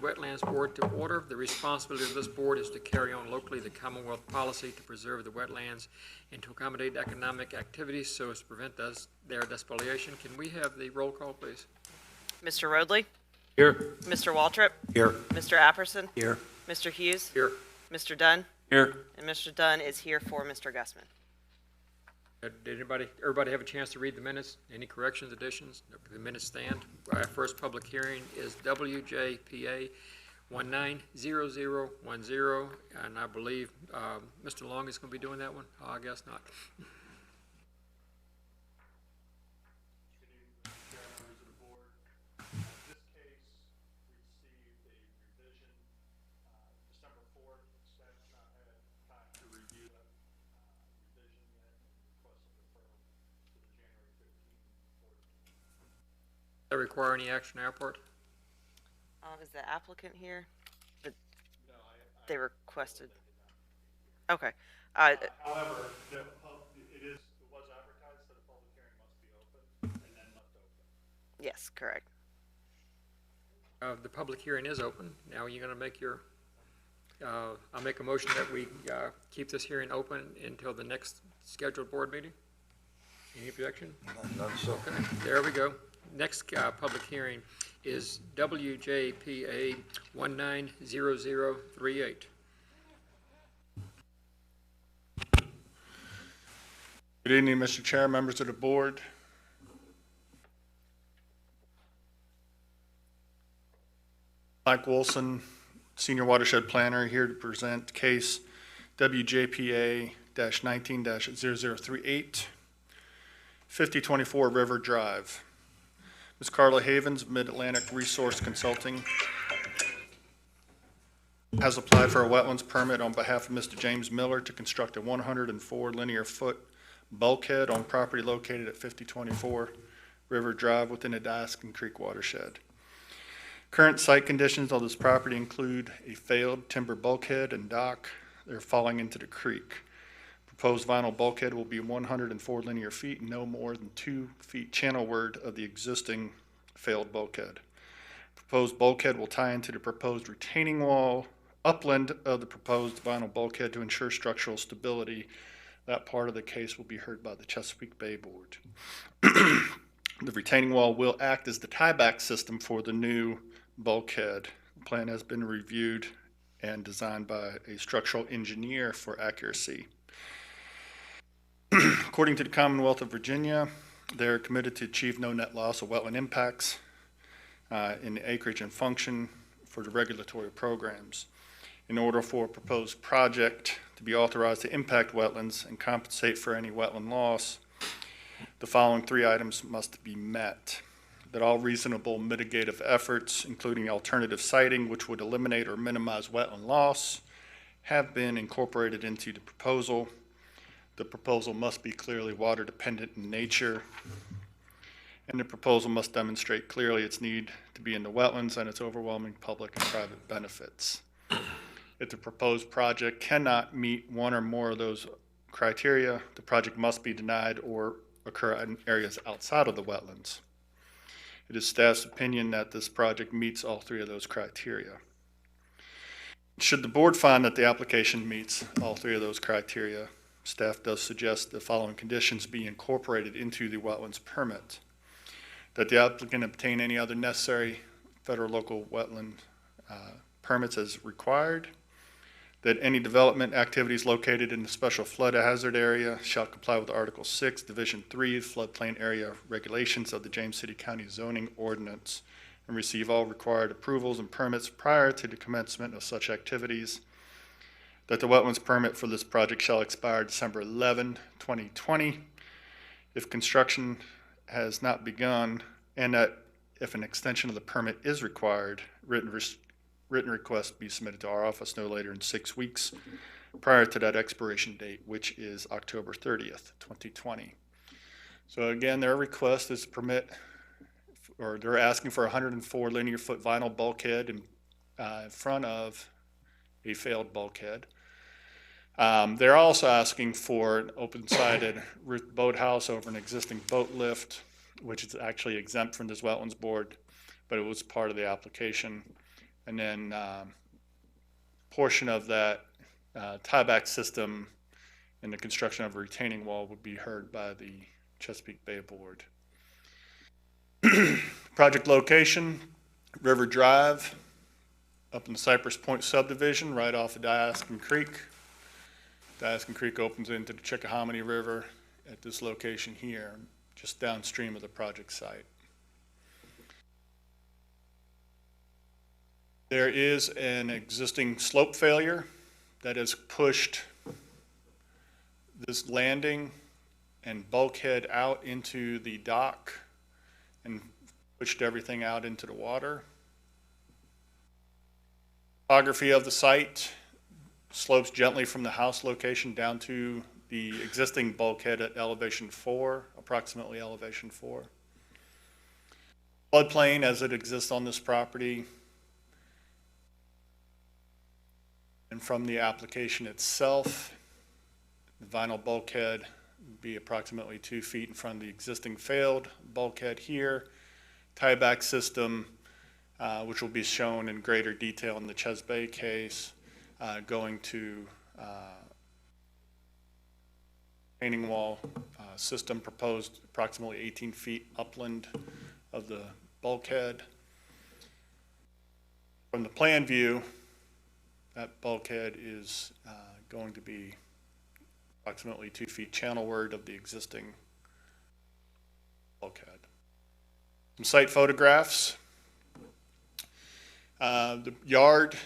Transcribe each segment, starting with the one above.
Wetlands Board to order. The responsibility of this board is to carry on locally the Commonwealth policy to preserve the wetlands and to accommodate economic activities so as to prevent their despoliation. Can we have the roll call, please? Mr. Rodley? Here. Mr. Waltrip? Here. Mr. Apperson? Here. Mr. Hughes? Here. Mr. Dunn? Here. And Mr. Dunn is here for Mr. Gussman. Did everybody have a chance to read the minutes? Any corrections, additions? The minutes stand. Our first public hearing is WJPA 190010, and I believe Mr. Long is going to be doing that one. I guess not. Does that require any action on our part? Is the applicant here? They requested. Okay. However, it was advertised that the public hearing must be open and then left open. Yes, correct. The public hearing is open. Now you're going to make your, I'll make a motion that we keep this hearing open until the next scheduled board meeting. Any objection? None, so. Okay, there we go. Next public hearing is WJPA 190038. Good evening, Mr. Chair, members of the board. Mike Wilson, Senior Watershed Planner, here to present case WJPA-19-0038, 5024 River Drive. Ms. Carla Havens of Mid-Atlantic Resource Consulting has applied for a wetlands permit on behalf of Mr. James Miller to construct a 104 linear foot bulkhead on property located at 5024 River Drive within the Diaskin Creek watershed. Current site conditions on this property include a failed timber bulkhead and dock. They're falling into the creek. Proposed vinyl bulkhead will be 104 linear feet, no more than 2 feet channelward of the existing failed bulkhead. Proposed bulkhead will tie into the proposed retaining wall upland of the proposed vinyl bulkhead to ensure structural stability. That part of the case will be heard by the Chesapeake Bay Board. The retaining wall will act as the tieback system for the new bulkhead. The plan has been reviewed and designed by a structural engineer for accuracy. According to the Commonwealth of Virginia, they're committed to achieve no net loss of wetland impacts in the acreage and function for the regulatory programs. In order for a proposed project to be authorized to impact wetlands and compensate for any wetland loss, the following 3 items must be met. That all reasonable mitigative efforts, including alternative siting, which would eliminate or minimize wetland loss, have been incorporated into the proposal. The proposal must be clearly water dependent in nature, and the proposal must demonstrate clearly its need to be in the wetlands and its overwhelming public and private benefits. If the proposed project cannot meet one or more of those criteria, the project must be denied or occur in areas outside of the wetlands. It is staff's opinion that this project meets all 3 of those criteria. Should the board find that the application meets all 3 of those criteria, staff does suggest the following conditions be incorporated into the wetlands permit. That the applicant obtain any other necessary federal local wetland permits as required. That any development activities located in the special flood hazard area shall comply with Article 6, Division 3, floodplain area regulations of the James City County zoning ordinance and receive all required approvals and permits prior to the commencement of such activities. That the wetlands permit for this project shall expire December 11, 2020. If construction has not begun, and that if an extension of the permit is required, written request be submitted to our office no later than 6 weeks prior to that expiration date, which is October 30th, 2020. So again, their request is permit, or they're asking for a 104 linear foot vinyl bulkhead in front of a failed bulkhead. They're also asking for an open-sided roof boathouse over an existing boat lift, which is actually exempt from this wetlands board, but it was part of the application. And then portion of that tieback system and the construction of a retaining wall would be heard by the Chesapeake Bay Board. Project location, River Drive, up in the Cypress Point subdivision, right off of Diaskin Creek. Diaskin Creek opens into the Chickahominy River at this location here, just downstream of the project site. There is an existing slope failure that has pushed this landing and bulkhead out into the dock and pushed everything out into the water. Topography of the site slopes gently from the house location down to the existing bulkhead at elevation 4, approximately elevation 4. Floodplain as it exists on this property, and from the application itself, the vinyl bulkhead would be approximately 2 feet in front of the existing failed bulkhead here. Tieback system, which will be shown in greater detail in the Ches Bay case, going to retaining wall system proposed approximately 18 feet upland of the bulkhead. From the plan view, that bulkhead is going to be approximately 2 feet channelward of the existing bulkhead. Some site photographs. The yard,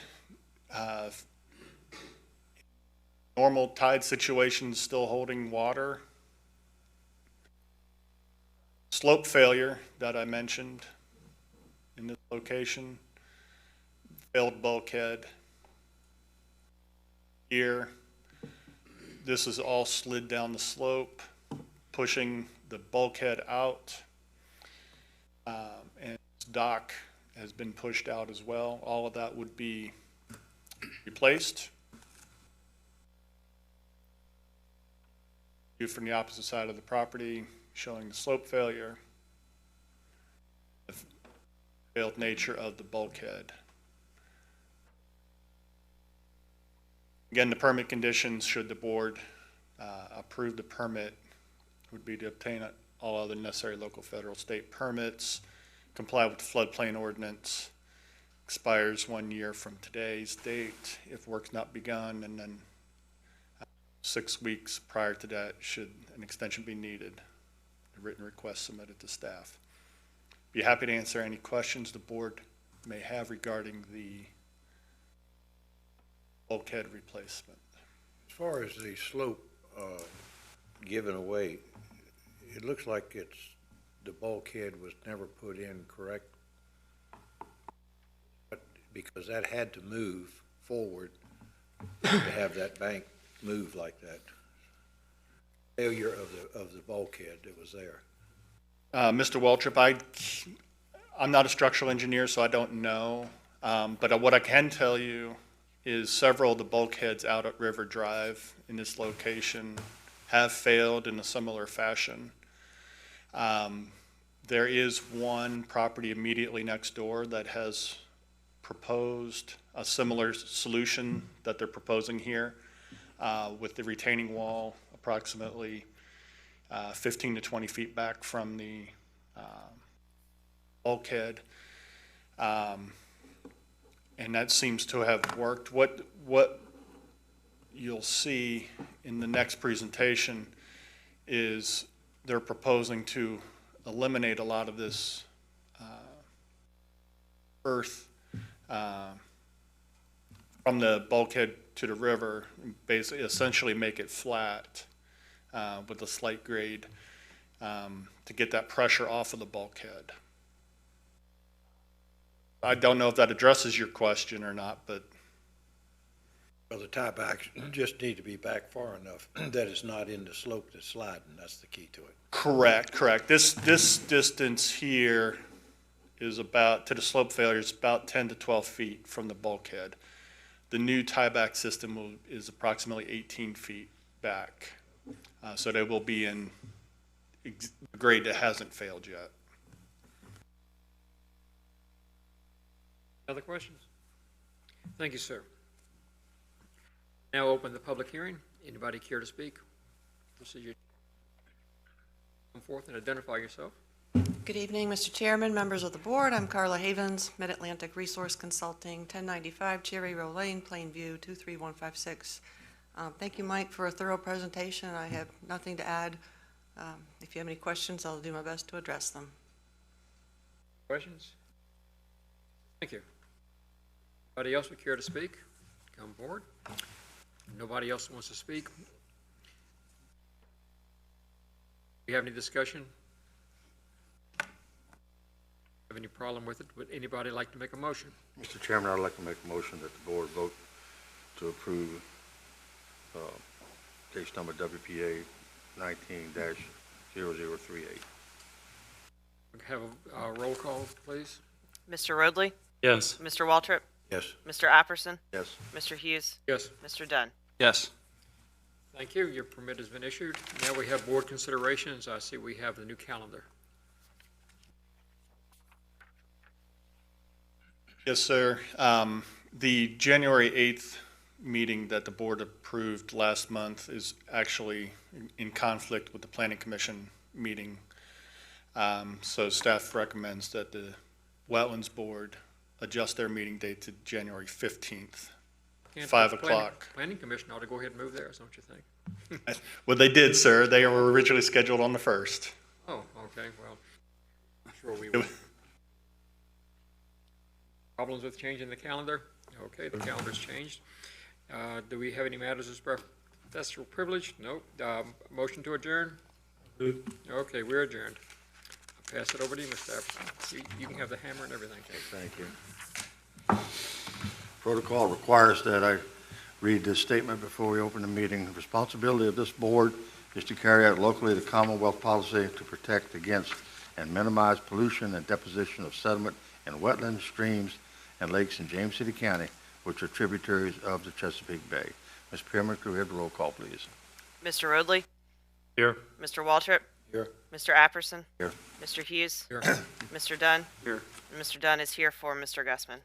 normal tide situation, still holding water. Slope failure that I mentioned in this location. Failed bulkhead here. This is all slid down the slope, pushing the bulkhead out. And this dock has been pushed out as well. All of that would be replaced. View from the opposite side of the property, showing the slope failure, the failed nature of the bulkhead. Again, the permit conditions, should the board approve the permit, would be to obtain all other necessary local, federal, state permits, comply with the floodplain ordinance, expires 1 year from today's date if work's not begun, and then 6 weeks prior to that should an extension be needed. A written request submitted to staff. Be happy to answer any questions the board may have regarding the bulkhead replacement. As far as the slope given away, it looks like the bulkhead was never put in correct, but because that had to move forward to have that bank move like that. Failure of the bulkhead that was there. Mr. Waltrip, I'm not a structural engineer, so I don't know. But what I can tell you is several of the bulkheads out at River Drive in this location have failed in a similar fashion. There is one property immediately next door that has proposed a similar solution that they're proposing here, with the retaining wall approximately 15 to 20 feet back from the bulkhead. And that seems to have worked. What you'll see in the next presentation is they're proposing to eliminate a lot of this earth from the bulkhead to the river, basically essentially make it flat with a slight grade to get that pressure off of the bulkhead. I don't know if that addresses your question or not, but Well, the tiebacks just need to be back far enough that it's not in the slope that's sliding. That's the key to it. correct. This distance here is about, to the slope failure, is about 10 to 12 feet from the bulkhead. The new tieback system is approximately 18 feet back. So they will be in a grade that hasn't failed yet. Other questions? Thank you, sir. Now open the public hearing. Anybody care to speak? This is your, come forth and identify yourself. Good evening, Mr. Chairman, members of the board. I'm Carla Havens, Mid-Atlantic Resource Consulting, 1095 Cherry Row Lane, Plainview, 23156. Thank you, Mike, for a thorough presentation. I have nothing to add. If you have any questions, I'll do my best to address them. Questions? Thank you. Anybody else would care to speak? Come forward. Nobody else wants to speak? Do you have any discussion? Have any problem with it? Would anybody like to make a motion? Mr. Chairman, I'd like to make a motion that the board vote to approve case number WPA 19-0038. Have a roll call, please. Mr. Rodley? Yes. Mr. Waltrip? Yes. Mr. Apperson? Yes. Mr. Hughes? Yes. Mr. Dunn? Yes. Thank you. Your permit has been issued. Now we have board considerations. I see we have the new calendar. Yes, sir. The January 8th meeting that the board approved last month is actually in conflict with the Planning Commission meeting. So staff recommends that the Wetlands Board adjust their meeting date to January 15th, Can't 5 the planning- o'clock. Planning Commission ought to go ahead and move theirs, don't you think? Well, they did, sir. They were originally scheduled on the 1st. Oh, okay, well, I'm sure we will. Problems with changing the calendar? Okay, the calendar's changed. Do we have any matters of professional privilege? Nope. Motion to adjourn? Okay, we're adjourned. I'll pass it over to you, Mr. Apperson. You can have the hammer and everything. Thank you. Protocol requires that I read this statement before we open the meeting. The responsibility of this board is to carry out locally the Commonwealth policy to protect against and minimize pollution and deposition of sediment in wetlands, streams, and lakes in James City County, which are tributaries of the Chesapeake Bay. Ms. Pearman, could we have the roll call, please? Mr. Rodley? Here. Mr. Waltrip? Here. Mr. Apperson? Here. Mr. Hughes? Here. Mr. Dunn? Here. And Mr. Dunn is here for Mr. Gussman.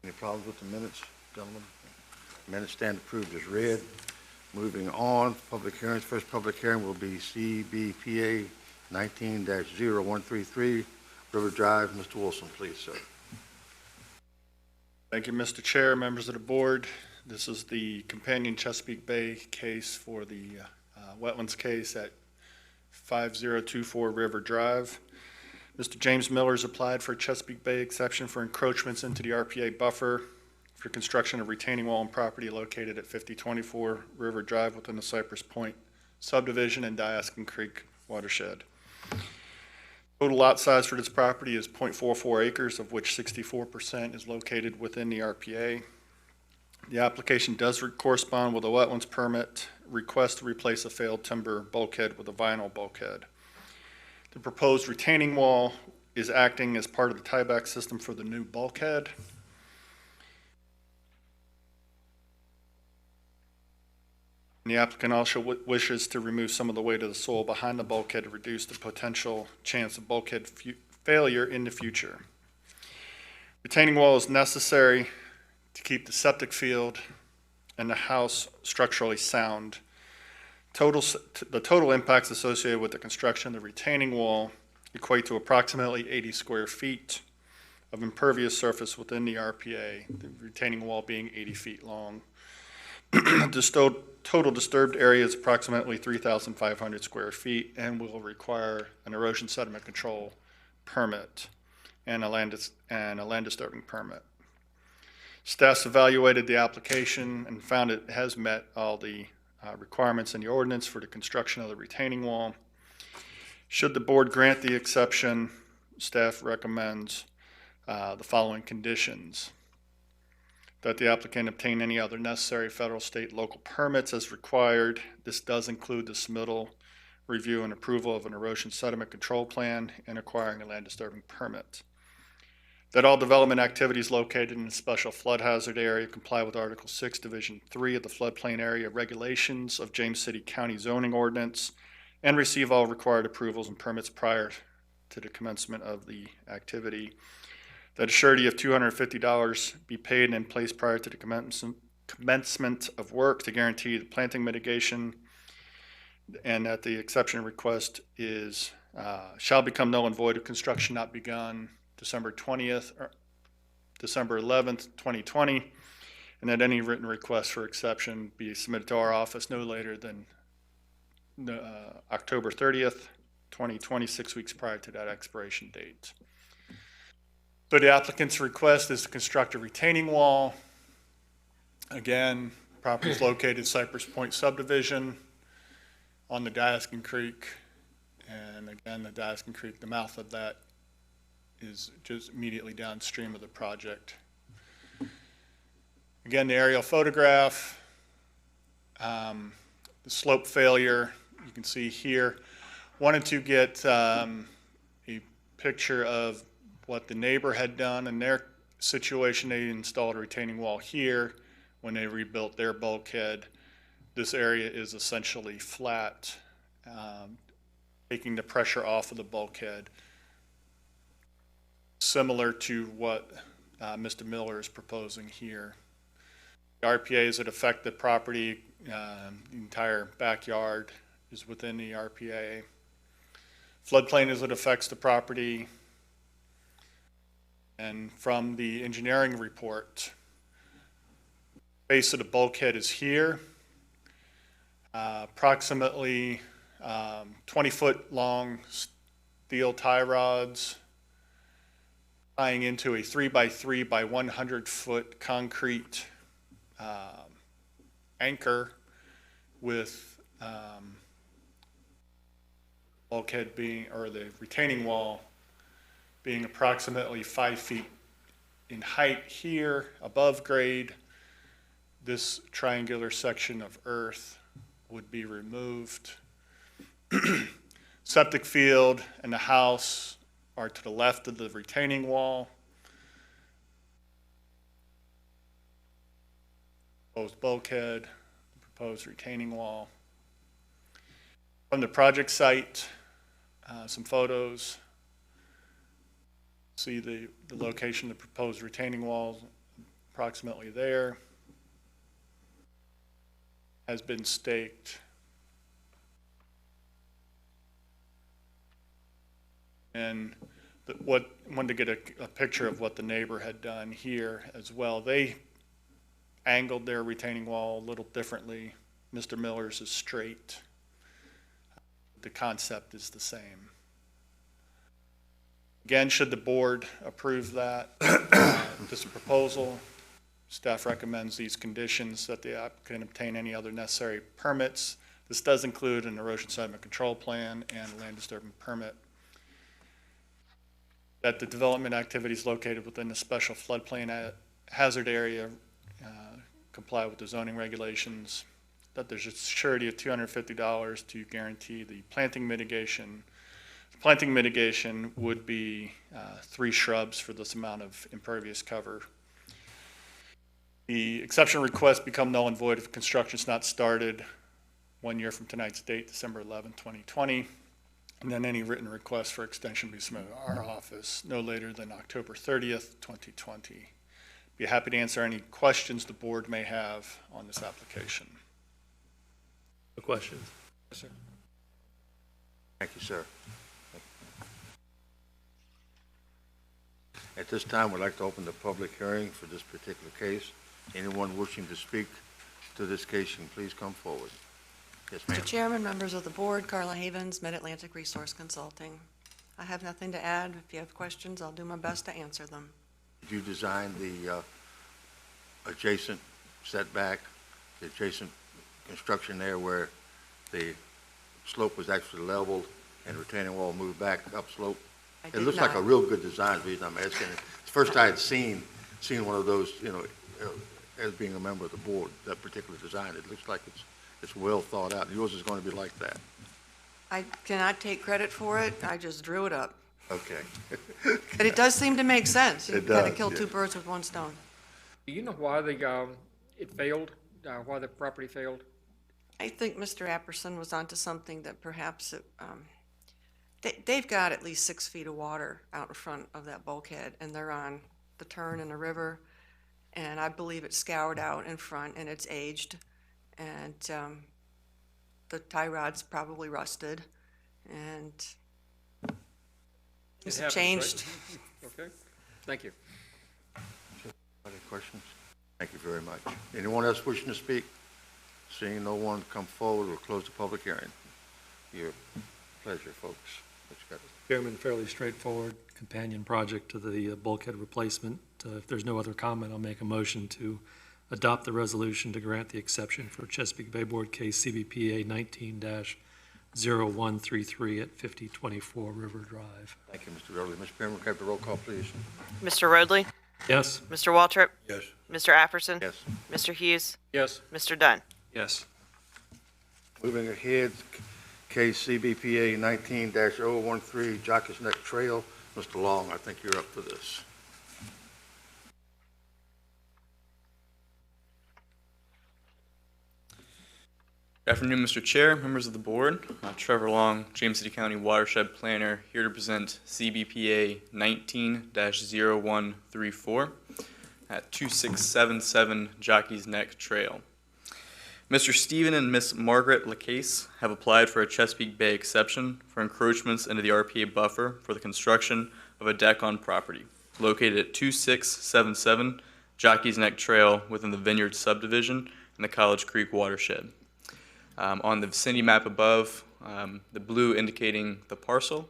Any problems with the minutes, gentlemen? Minutes stand approved as read. Moving on, public hearings. First public hearing will be CBPA 19-0133, River Drive. Mr. Wilson, please, sir. Thank you, Mr. Chair, members of the board. This is the companion Chesapeake Bay case for the wetlands case at 5024 River Drive. Mr. James Miller has applied for a Chesapeake Bay exception for encroachments into the RPA buffer for construction of retaining wall and property located at 5024 River Drive within the Cypress Point subdivision and Diaskin Creek watershed. Total lot size for this property is 0.44 acres, of which 64% is located within the RPA. The application does correspond with a wetlands permit request to replace a failed timber bulkhead with a vinyl bulkhead. The proposed retaining wall is acting as part of the tieback system for the new bulkhead. And the applicant also wishes to remove some of the weight of the soil behind the bulkhead to reduce the potential chance of bulkhead failure in the future. Retaining wall is necessary to keep the septic field and the house structurally sound. The total impacts associated with the construction of the retaining wall equate to approximately 80 square feet of impervious surface within the RPA, the retaining wall being 80 feet long. The total disturbed area is approximately 3,500 square feet and will require an erosion sediment control permit and a land disturbing permit. Staff's evaluated the application and found it has met all the requirements in the ordinance for the construction of the retaining wall. Should the board grant the exception, staff recommends the following conditions: that the applicant obtain any other necessary federal, state, local permits as required. This does include the submittal, review, and approval of an erosion sediment control plan and acquiring a land disturbing permit. That all development activities located in a special flood hazard area comply with Article 6, Division 3 of the floodplain area regulations of James City County zoning ordinance and receive all required approvals and permits prior to the commencement of the activity. that a surety of $250 be paid in place prior to the commencement of work to guarantee the planting mitigation, and that the exception request is, shall become null and void if construction not begun December 20th or December 11th, 2020, and that any written request for exception be submitted to our office no later than October 30th, 2020, 6 weeks prior to that expiration date. So the applicant's request is to construct a retaining wall. Again, property is located Cypress Point subdivision on the Diaskin Creek. And again, the Diaskin Creek, the mouth of that is just immediately downstream of the project. Again, the aerial photograph, the slope failure, you can see here. Wanted to get a picture of what the neighbor had done in their situation. They installed a retaining wall here when they rebuilt their bulkhead. This area is essentially flat, taking the pressure off of the bulkhead, similar to what Mr. Miller is proposing here. The RPAs that affect the property, the entire backyard is within the RPA. Floodplain as it affects the property. And from the engineering report, base of the bulkhead is here, approximately 20-foot long steel tie rods tying into a 3x3 by 100-foot concrete anchor with bulkhead being, or the retaining wall being approximately 5 feet in height here, above grade. This triangular section of earth would be removed. Septic field and the house are to the left of the retaining wall. Proposed bulkhead, proposed retaining wall. From the project site, some photos. See the location of the proposed retaining wall approximately there. Has been staked. And wanted to get a picture of what the neighbor had done here as well. They angled their retaining wall a little differently. Mr. Miller's is straight. The concept is the same. Again, should the board approve that, this proposal, staff recommends these conditions, that the applicant obtain any other necessary permits. This does include an erosion sediment control plan and land disturbance permit. That the development activities located within the special floodplain hazard area comply with the zoning regulations. That there's a surety of $250 to guarantee the planting mitigation. The planting mitigation would be 3 shrubs for this amount of impervious cover. The exception request become null and void if construction is not started 1 year from tonight's date, December 11, 2020. And then any written request for extension be submitted to our office no later than October 30th, 2020. Be happy to answer any questions the board may have on this application. No questions? Yes, sir. Thank you, sir. At this time, we'd like to open the public hearing for this particular case. Anyone wishing to speak to this case, can please come forward. Yes, ma'am. Mr. Chairman, members of the board, Carla Havens, Mid-Atlantic Resource Consulting. I have nothing to add. If you have questions, I'll do my best to answer them. Did you design the adjacent setback, the adjacent construction there where the slope was actually leveled and retaining wall moved back upslope? I It did looks like a not. real good design, the reason I'm asking. It's the first I had seen one of those, as being a member of the board, that particular design. It looks like it's well thought out. Yours is going to be like that. I cannot take credit for it. I just drew it up. Okay. But it does seem to make sense. It You've got to does, kill yeah. 2 birds with 1 stone. Do you know why it failed, why the property failed? I think Mr. Apperson was onto something that perhaps they've got at least 6 feet of water out in front of that bulkhead, and they're on the turn in the river. And I believe it's scoured out in front, and it's aged, and the tie rod's probably rusted, and It it's happens, changed. right? Okay, thank you. Any questions? Thank you very much. Anyone else wishing to speak? Seeing no one come forward, we'll close the public hearing. Your pleasure, folks. What you got? Chairman, fairly straightforward companion project to the bulkhead replacement. If there's no other comment, I'll make a motion to adopt the resolution to grant the exception for Chesapeake Bay Board case CBPA 19-0133 at 5024 River Drive. Thank you, Mr. Rowley. Ms. Pembroke, have the roll call, please. Mr. Rodley? Yes. Mr. Waltrip? Yes. Mr. Apperson? Yes. Mr. Hughes? Yes. Mr. Dunn? Yes. Moving ahead, case CBPA 19-013 Jockey's Neck Trail. Mr. Long, I think you're up for this. Good afternoon, Mr. Chair, members of the board. Trevor Long, James City County Watershed Planner, here to present CBPA 19-0134 at 2677 Jockey's Neck Trail. Mr. Stephen and Miss Margaret LaCase have applied for a Chesapeake Bay exception for encroachments into the RPA buffer for the construction of a deck on property located at 2677 Jockey's Neck Trail within the Vineyard subdivision in the College Creek watershed. On the vicinity map above, the blue indicating the parcel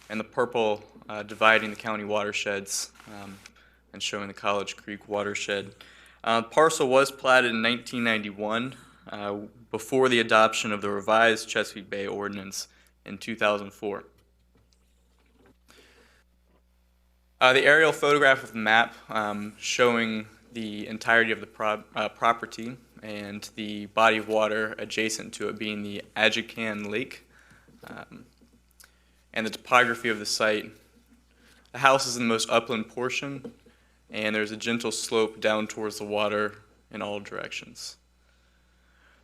and the purple dividing the county watersheds and showing the College Creek watershed. Parcel was platted in 1991 before the adoption of the revised Chesapeake Bay Ordinance in 2004. The aerial photograph of the map showing the entirety of the property and the body of water adjacent to it being the Adjican Lake, and the topography of the site. The house is in the most upland portion, and there's a gentle slope down towards the water in all directions.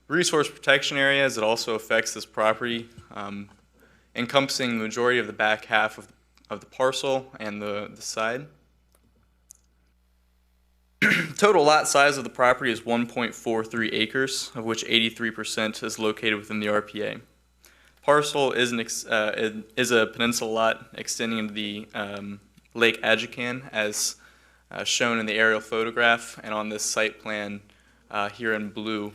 Resource protection area, as it also affects this property, encompassing the majority of the back half of the parcel and the side. Total lot size of the property is 1.43 acres, of which 83% is located within the RPA. Parcel is a peninsula lot extending into the Lake Adjican, as shown in the aerial photograph and on this site plan here in blue.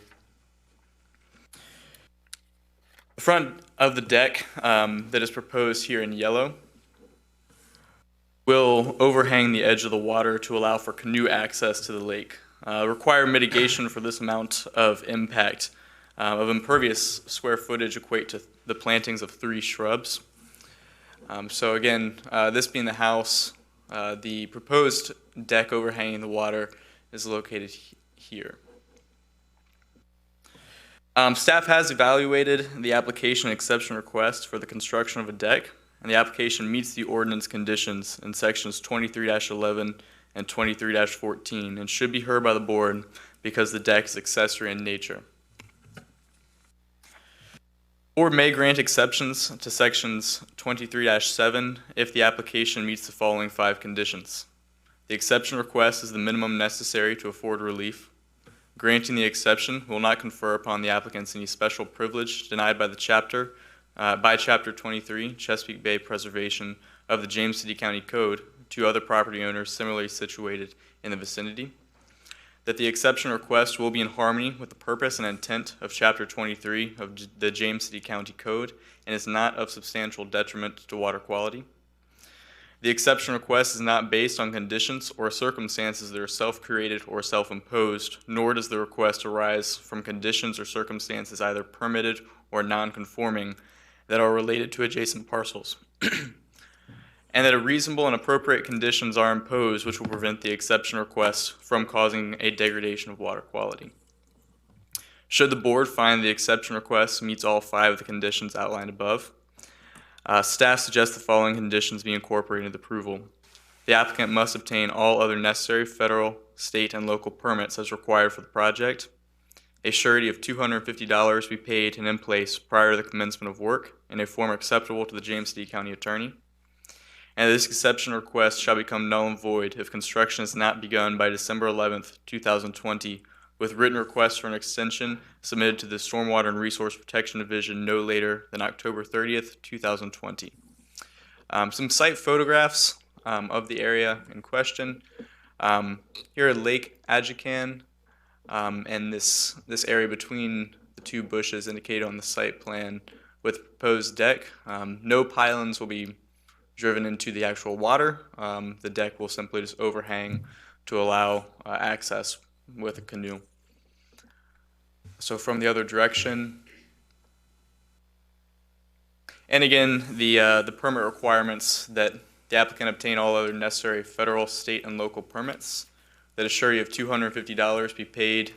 The front of the deck that is proposed here in yellow will overhang the edge of the water to allow for canoe access to the lake. Require mitigation for this amount of impact of impervious square footage equate to the plantings of 3 shrubs. So again, this being the house, the proposed deck overhanging the water is located here. Staff has evaluated the application exception request for the construction of a deck, and the application meets the ordinance conditions in sections 23-11 and 23-14 and should be heard by the board because the deck is accessory in nature. Board may grant exceptions to sections 23-7 if the application meets the following 5 conditions. The exception request is the minimum necessary to afford relief. Granting the exception will not confer upon the applicants any special privilege denied by the chapter by Chapter 23, Chesapeake Bay Preservation of the James City County Code to other property owners similarly situated in the vicinity. That the exception request will be in harmony with the purpose and intent of Chapter 23 of the James City County Code and is not of substantial detriment to water quality. The exception request is not based on conditions or circumstances that are self-created or self-imposed, nor does the request arise from conditions or circumstances either permitted or non-conforming that are related to adjacent parcels. And that a reasonable and appropriate conditions are imposed which will prevent the exception request from causing a degradation of water quality. Should the board find the exception request meets all 5 of the conditions outlined above, staff suggests the following conditions be incorporated into approval. The applicant must obtain all other necessary federal, state, and local permits as required for the project. A surety of $250 be paid and in place prior to the commencement of work in a form acceptable to the James City County Attorney. And this exception request shall become null and void if construction is not begun by December 11th, 2020, with written requests for an extension submitted to the Stormwater and Resource Protection Division no later than October 30th, 2020. Some site photographs of the area in question. Here at Lake Adjican, and this area between the two bushes indicated on the site plan with proposed deck. No pylons will be driven into the actual water. The deck will simply just overhang to allow access with a canoe. So from the other direction, and again, the permit requirements that the applicant obtain all other necessary federal, state, and local permits, that a surety of $250 be paid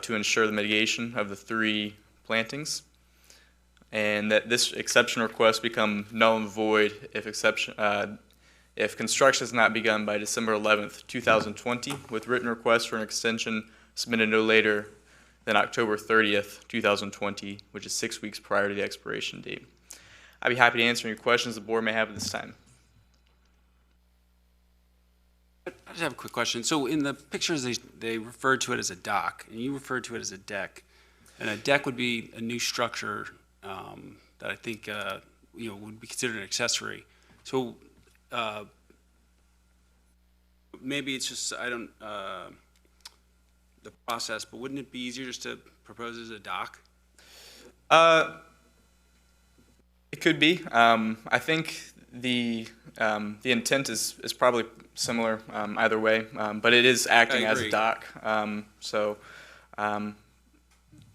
to ensure the mitigation of the 3 plantings, and that this exception request become null and void if construction is not begun by December 11th, 2020, with written requests for an extension submitted no later than October 30th, 2020, which is 6 weeks prior to the expiration date. I'd be happy to answer any questions the board may have at this time. I just have a quick question. So in the pictures, they referred to it as a dock, and you referred to it as a deck. And a deck would be a new structure that I think would be considered an accessory. So maybe it's just the process, but wouldn't it be easier just to propose as a dock? It could be. I think the intent is probably similar either way, but it is acting as a dock.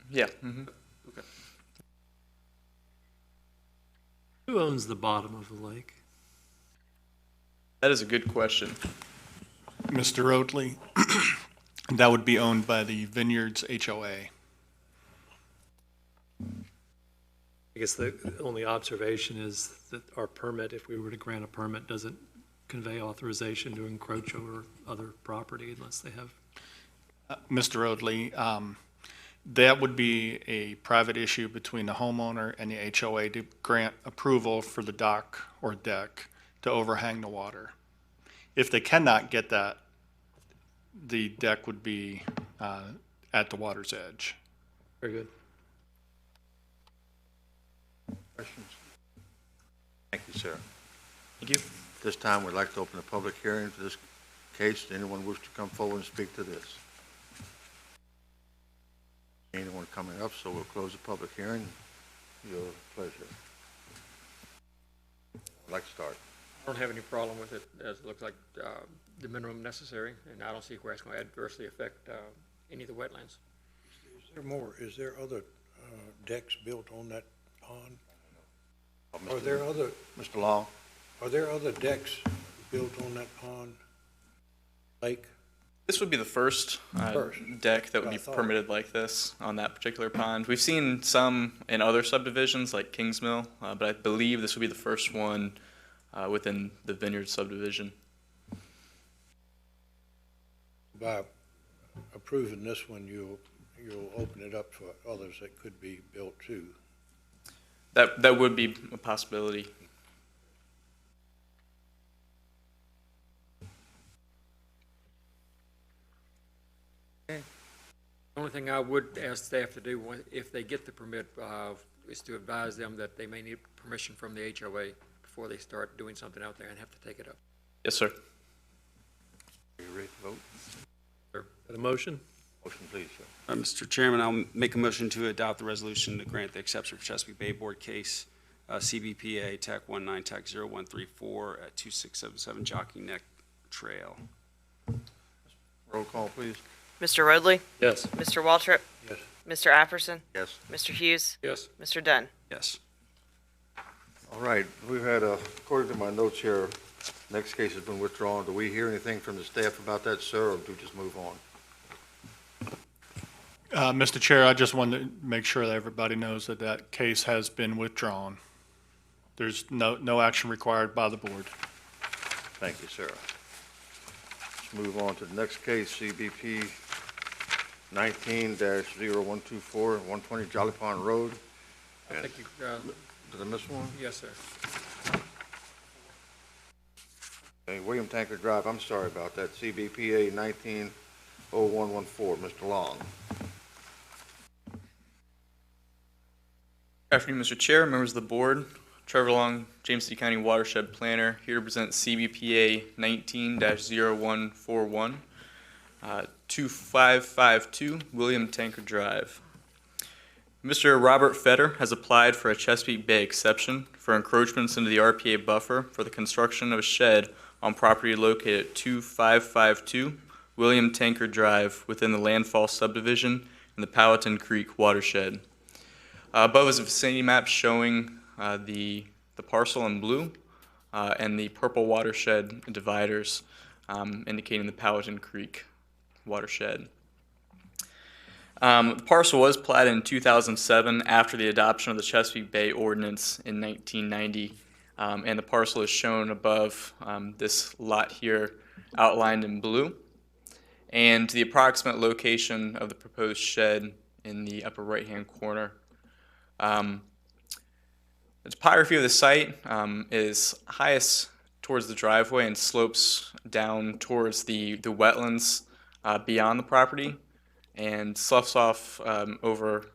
Yeah. Mm-hmm. Okay. Who owns the bottom of the lake? That is a good question. Mr. Oatley, that would be owned by the Vineyards HOA. I guess the only observation is that our permit, if we were to grant a permit, doesn't convey authorization to encroach over other property unless they have. Mr. Oatley, that would be a private issue between the homeowner and the HOA to grant approval for the dock or deck to overhang the water. If they cannot get that, the deck would be at the water's edge. Very good. Questions? Thank you, sir. Thank you. At this time, we'd like to open a public hearing for this case. Does anyone wish to come forward and speak to this? Anyone coming up, so we'll close the public hearing. Your pleasure. I'd like to start. I don't have any problem with it, as it looks like the minimum necessary, and I don't see where it's going to adversely affect any of the wetlands. Is there other decks built on that pond? Oh, Are there other, Mr. Long? are there other decks built on that pond, lake? This would be the first deck that would be I thought. permitted like this on that particular pond. We've seen some in other subdivisions like Kings Mill, but I believe this would be the first one within the Vineyard subdivision. By approving this one, you'll open it up for others that could be built too. That would be a possibility. The only thing I would ask staff to do, if they get the permit, is to advise them that they may need permission from the HOA before they start doing something out there and have to take it up. Yes, sir. Are you ready to vote? Is that a motion? Motion, please, sir. Mr. Chairman, I'll make a motion to adopt the resolution to grant the exception for Chesapeake Bay Board case, CBPA TAC 19 TAC 0134 at 2677 Jockey Neck Trail. Roll call, please. Mr. Rodley? Yes. Mr. Waltrip? Yes. Mr. Apperson? Yes. Mr. Hughes? Yes. Mr. Dunn? Yes. All right, we've had, according to my notes here, next case has been withdrawn. Do we hear anything from the staff about that, sir, or do we just move on? Mr. Chair, I just wanted to make sure that everybody knows that that case has been withdrawn. There's no action required by the board. Thank you, sir. Let's move on to the next case, CBP 19-0124, 120 Jolly Pond Road. I think Did I miss one? Yes, sir. Okay, William Tanker Drive, I'm sorry about that, CBPA 190114, Mr. Long. Good afternoon, Mr. Chair, members of the board. Trevor Long, James City County Watershed Planner, here to present CBPA 19-0141, 2552 William Tanker Drive. Mr. Robert Fetter has applied for a Chesapeake Bay exception for encroachments into the RPA buffer for the construction of a shed on property located at 2552 William Tanker Drive within the landfall subdivision in the Powhatan Creek watershed. Above is a vicinity map showing the parcel in blue and the purple watershed dividers indicating the Powhatan Creek watershed. The parcel was platted in 2007 after the adoption of the Chesapeake Bay Ordinance in 1990, and the parcel is shown above this lot here outlined in blue, and the approximate location of the proposed shed in the upper right-hand corner. The topography of the site is highest towards the driveway and slopes down towards the wetlands beyond the property, and sloughs off over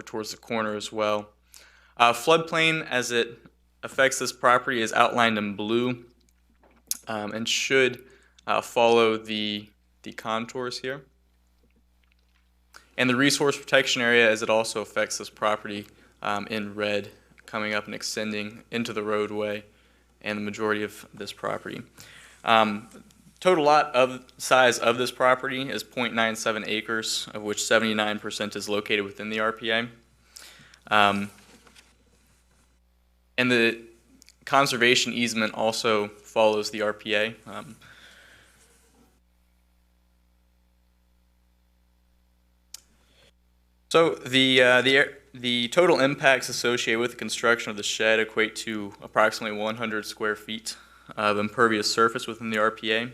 towards the corner as well. Floodplain as it affects this property is outlined in blue and should follow the contours here. And the resource protection area as it also affects this property in red, coming up and extending into the roadway and the majority of this property. Total lot of size of this property is 0.97 acres, of which 79% is located within the RPA. And the conservation easement also follows the RPA. So the total impacts associated with the construction of the shed equate to approximately 100 square feet of impervious surface within the RPA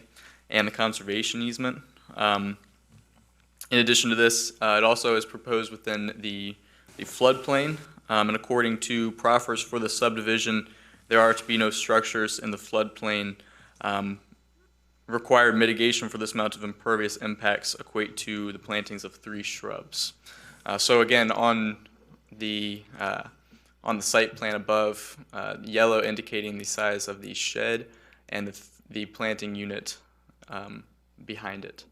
and the conservation easement. In addition to this, it also is proposed within the floodplain, and according to proffers for the subdivision, there are to be no structures in the floodplain. Required mitigation for this amount of impervious impacts equate to the plantings of 3 shrubs. So again, on the site plan above, yellow indicating the size of the shed and the planting unit behind it.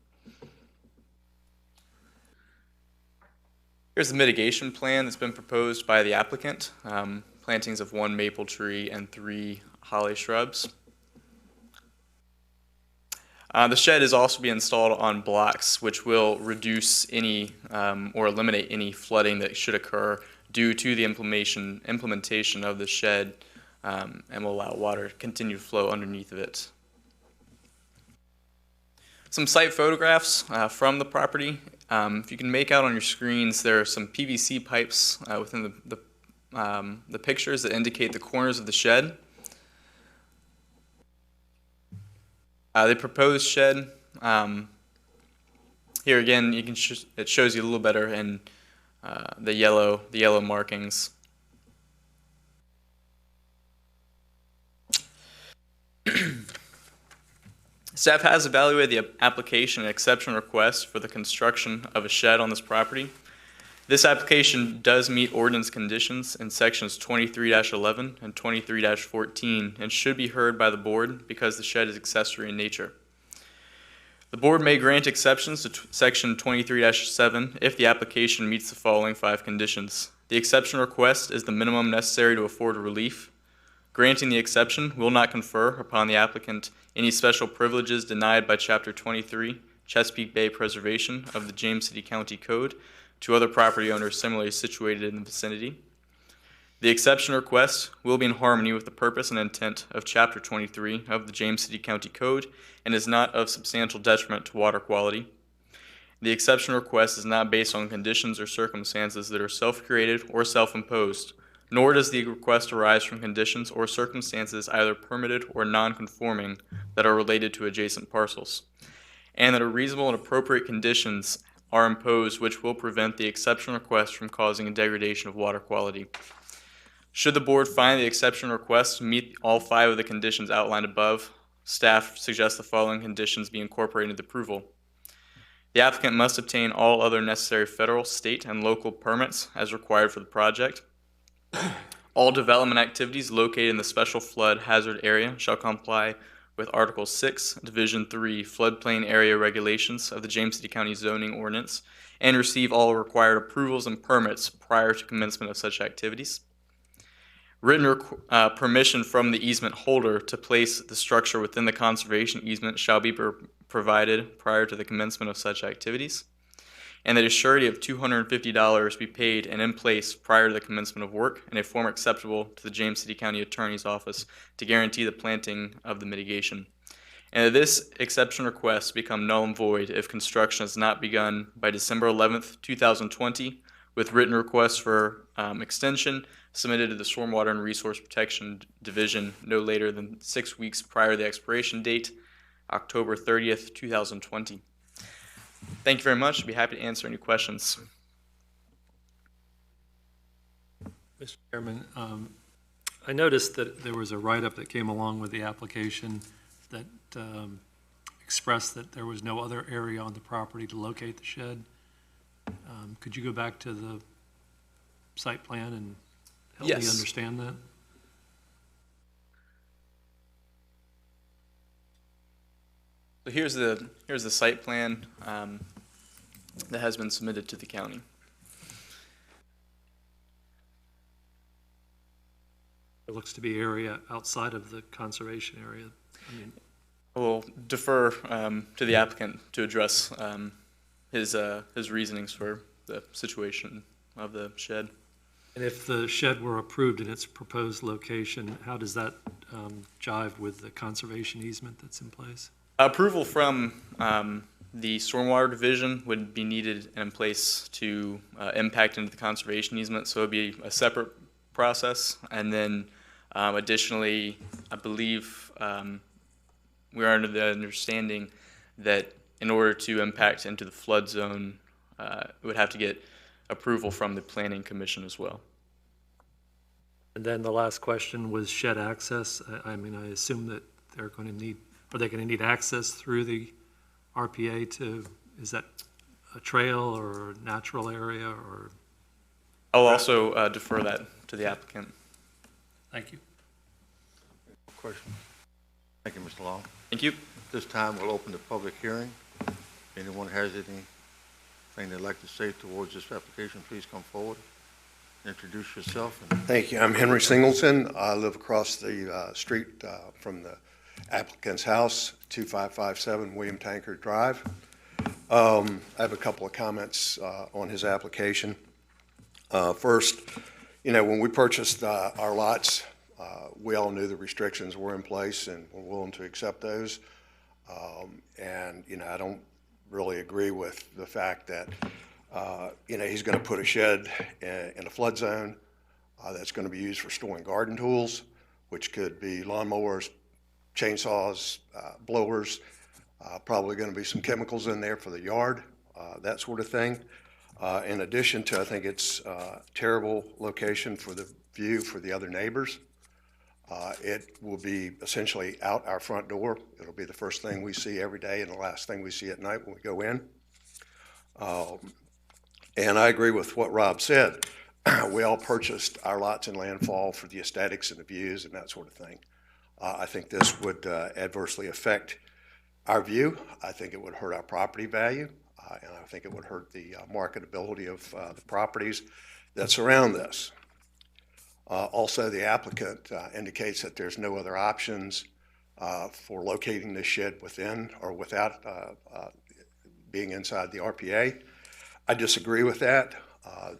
Here's the mitigation plan that's been proposed by the applicant. Plantings of 1 maple tree and 3 holly shrubs. The shed is also being installed on blocks, which will reduce any or eliminate any flooding that should occur due to the implementation of the shed, and will allow water to continue to flow underneath of it. Some site photographs from the property. If you can make out on your screens, there are some PVC pipes within the pictures that indicate the corners of the shed. The proposed shed, here again, you can it shows you a little better in the yellow markings. Staff has evaluated the application and exception request for the construction of a shed on this property. This application does meet ordinance conditions in sections 23-11 and 23-14 and should be heard by the board because the shed is accessory in nature. The board may grant exceptions to section 23-7 if the application meets the following 5 conditions. The exception request is the minimum necessary to afford relief. Granting the exception will not confer upon the applicant any special privileges denied by Chapter 23, Chesapeake Bay Preservation of the James City County Code, to other property owners similarly situated in the vicinity. The exception request will be in harmony with the purpose and intent of Chapter 23 of the James City County Code and is not of substantial detriment to water quality. The exception request is not based on conditions or circumstances that are self-created or self-imposed, nor does the request arise from conditions or circumstances either permitted or non-conforming that are related to adjacent parcels, and that reasonable and appropriate conditions are imposed which will prevent the exception request from causing a degradation of water quality. Should the board find the exception request meet all 5 of the conditions outlined above, staff suggests the following conditions be incorporated into approval. The applicant must obtain all other necessary federal, state, and local permits as required for the project. All development activities located in the special flood hazard area shall comply with Article 6, Division 3 floodplain area regulations of the James City County zoning ordinance and receive all required approvals and permits prior to commencement of such activities. Written permission from the easement holder to place the structure within the conservation easement shall be provided prior to the commencement of such activities, and that a surety of $250 be paid and in place prior to the commencement of work in a form acceptable to the James City County Attorney's Office to guarantee the planting of the mitigation. And that this exception request become null and void if construction is not begun by December 11th, 2020, with written requests for extension submitted to the Stormwater and Resource Protection Division no later than 6 weeks prior to the expiration date, October 30th, 2020. Thank you very much. I'd be happy to answer any questions. Mr. Chairman, I noticed that there was a write-up that came along with the application that expressed that there was no other area on the property to locate the shed. Could you go back to the site plan and help me Yes. understand that? So here's the site plan that has been submitted to the county. It looks to be area outside of the conservation area. I mean, We'll defer to the applicant to address his reasonings for the situation of the shed. and if the shed were approved in its proposed location, how does that jive with the conservation easement that's in place? Approval from the Stormwater Division would be needed and in place to impact into the conservation easement, so it would be a separate process. And then additionally, I believe we are under the understanding that in order to impact into the flood zone, it would have to get approval from the Planning Commission as well. And then the last question was shed access. I mean, I assume that they're going to need, are they going to need access through the RPA to, is that a trail or a natural area or? I'll also defer that to the applicant. Thank you. Question. Thank you, Mr. Long. Thank you. This time, we'll open the public hearing. If anyone has anything they'd like to say towards this application, please come forward. Introduce yourself. Thank you. I'm Henry Singleton. I live across the street from the applicant's house, 2557 William Tankard Drive. I have a couple of comments on his application. First, you know, when we purchased our lots, we all knew the restrictions were in place and were willing to accept those. And, you know, I don't really agree with the fact that, you know, he's going to put a shed in a flood zone that's going to be used for storing garden tools, which could be lawnmowers, chainsaws, blowers, probably going to be some chemicals in there for the yard, that sort of thing. In addition to, I think it's a terrible location for the view for the other neighbors. It will be essentially out our front door. It'll be the first thing we see every day and the last thing we see at night when we go in. And I agree with what Rob said. We all purchased our lots in landfall for the aesthetics and the views and that sort of thing. I think this would adversely affect our view. I think it would hurt our property value, and I think it would hurt the marketability of the properties that surround this. Also, the applicant indicates that there's no other options for locating this shed within or without being inside the RPA. I disagree with that.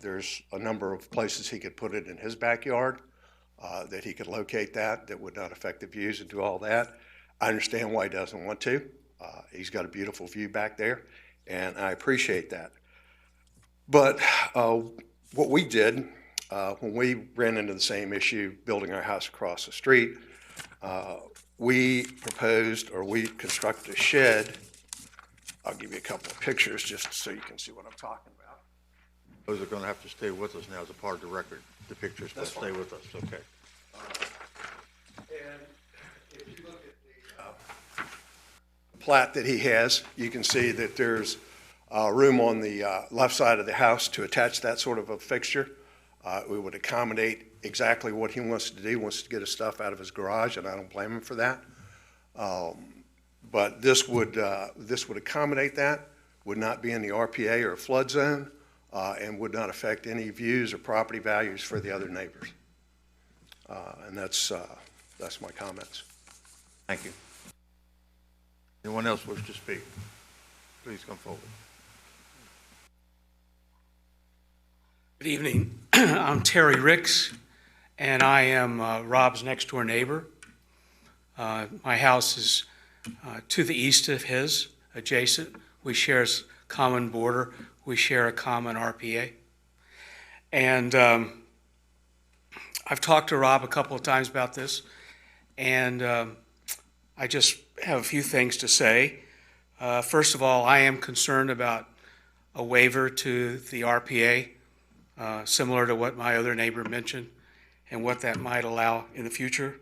There's a number of places he could put it in his backyard that he could locate that would not affect the views and do all that. I understand why he doesn't want to. He's got a beautiful view back there, and I appreciate that. But what we did when we ran into the same issue building our house across the street, we proposed, or we constructed a shed. I'll give you a couple of pictures just so you can see what I'm talking about. Those are going to have to stay with us now as a part of the record. The pictures will stay with us, okay? And if you look at the plat that he has, you can see that there's room on the left side of the house to attach that sort of a fixture. We would accommodate exactly what he wants to do. He wants to get his stuff out of his garage, and I don't blame him for that. But this would accommodate that, would not be in the RPA or flood zone, and would not affect any views or property values for the other neighbors. And that's my comments. Thank you. Anyone else wish to speak? Please come forward. Good evening. I'm Terry Ricks, and I am Rob's next-door neighbor. My house is to the east of his, adjacent. We share a common border. We share a common RPA. And I've talked to Rob a couple of times about this, and I just have a few things to say. First of all, I am concerned about a waiver to the RPA, similar to what my other neighbor mentioned, and what that might allow in the future,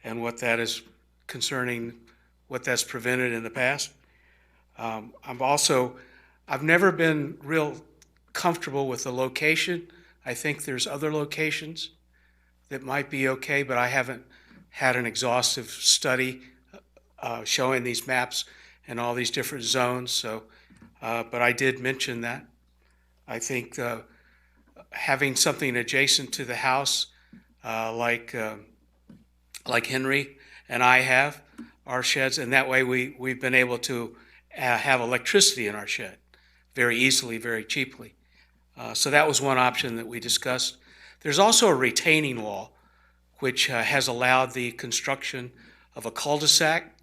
and what that is concerning, what that's prevented in the past. I've never been real comfortable with the location. I think there's other locations that might be okay, but I haven't had an exhaustive study showing these maps and all these different zones. So, but I did mention that. I think having something adjacent to the house, like Henry and I have, our sheds, and that way we've been able to have electricity in our shed very easily, very cheaply. So that was one option that we discussed. There's also a retaining wall, which has allowed the construction of a cul-de-sac.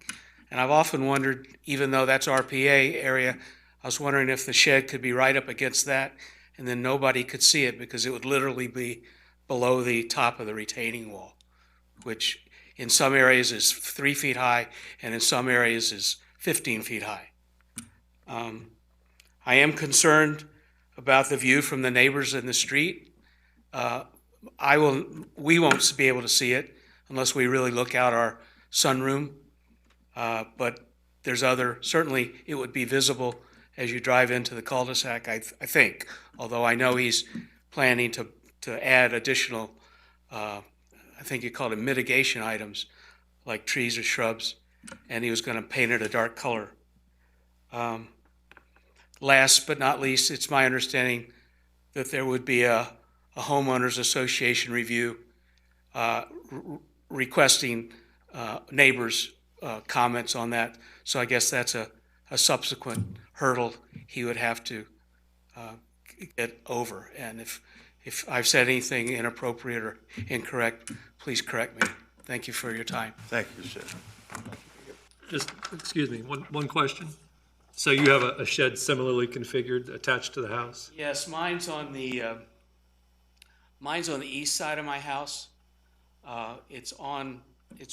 And I've often wondered, even though that's RPA area, I was wondering if the shed could be right up against that, and then nobody could see it because it would literally be below the top of the retaining wall, which in some areas is 3 feet high, and in some areas is 15 feet high. I am concerned about the view from the neighbors in the street. We won't be able to see it unless we really look out our sunroom. But there's certainly it would be visible as you drive into the cul-de-sac, I think. Although I know he's planning to add additional, I think he called it mitigation items, like trees or shrubs, and he was going to paint it a dark color. Last but not least, it's my understanding that there would be a homeowners association review requesting neighbors' comments on that. So I guess that's a subsequent hurdle he would have to get over. And if I've said anything inappropriate or incorrect, please correct me. Thank you for your time. Thank you, sir. Just, excuse me, one question. So you have a shed similarly configured attached to the house? Yes, mine's on the east side of my house. It's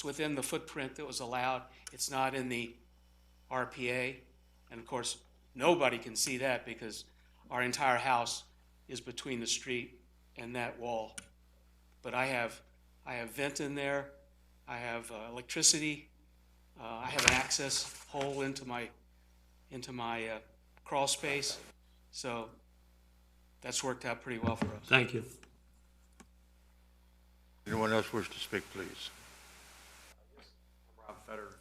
within the footprint that was allowed. It's not in the RPA. And of course, nobody can see that because our entire house is between the street and that wall. But I have vent in there. I have electricity. I have an access hole into my crawl space. So that's worked out pretty well for us. Thank you. Anyone else wish to speak, please? Rob Fetter,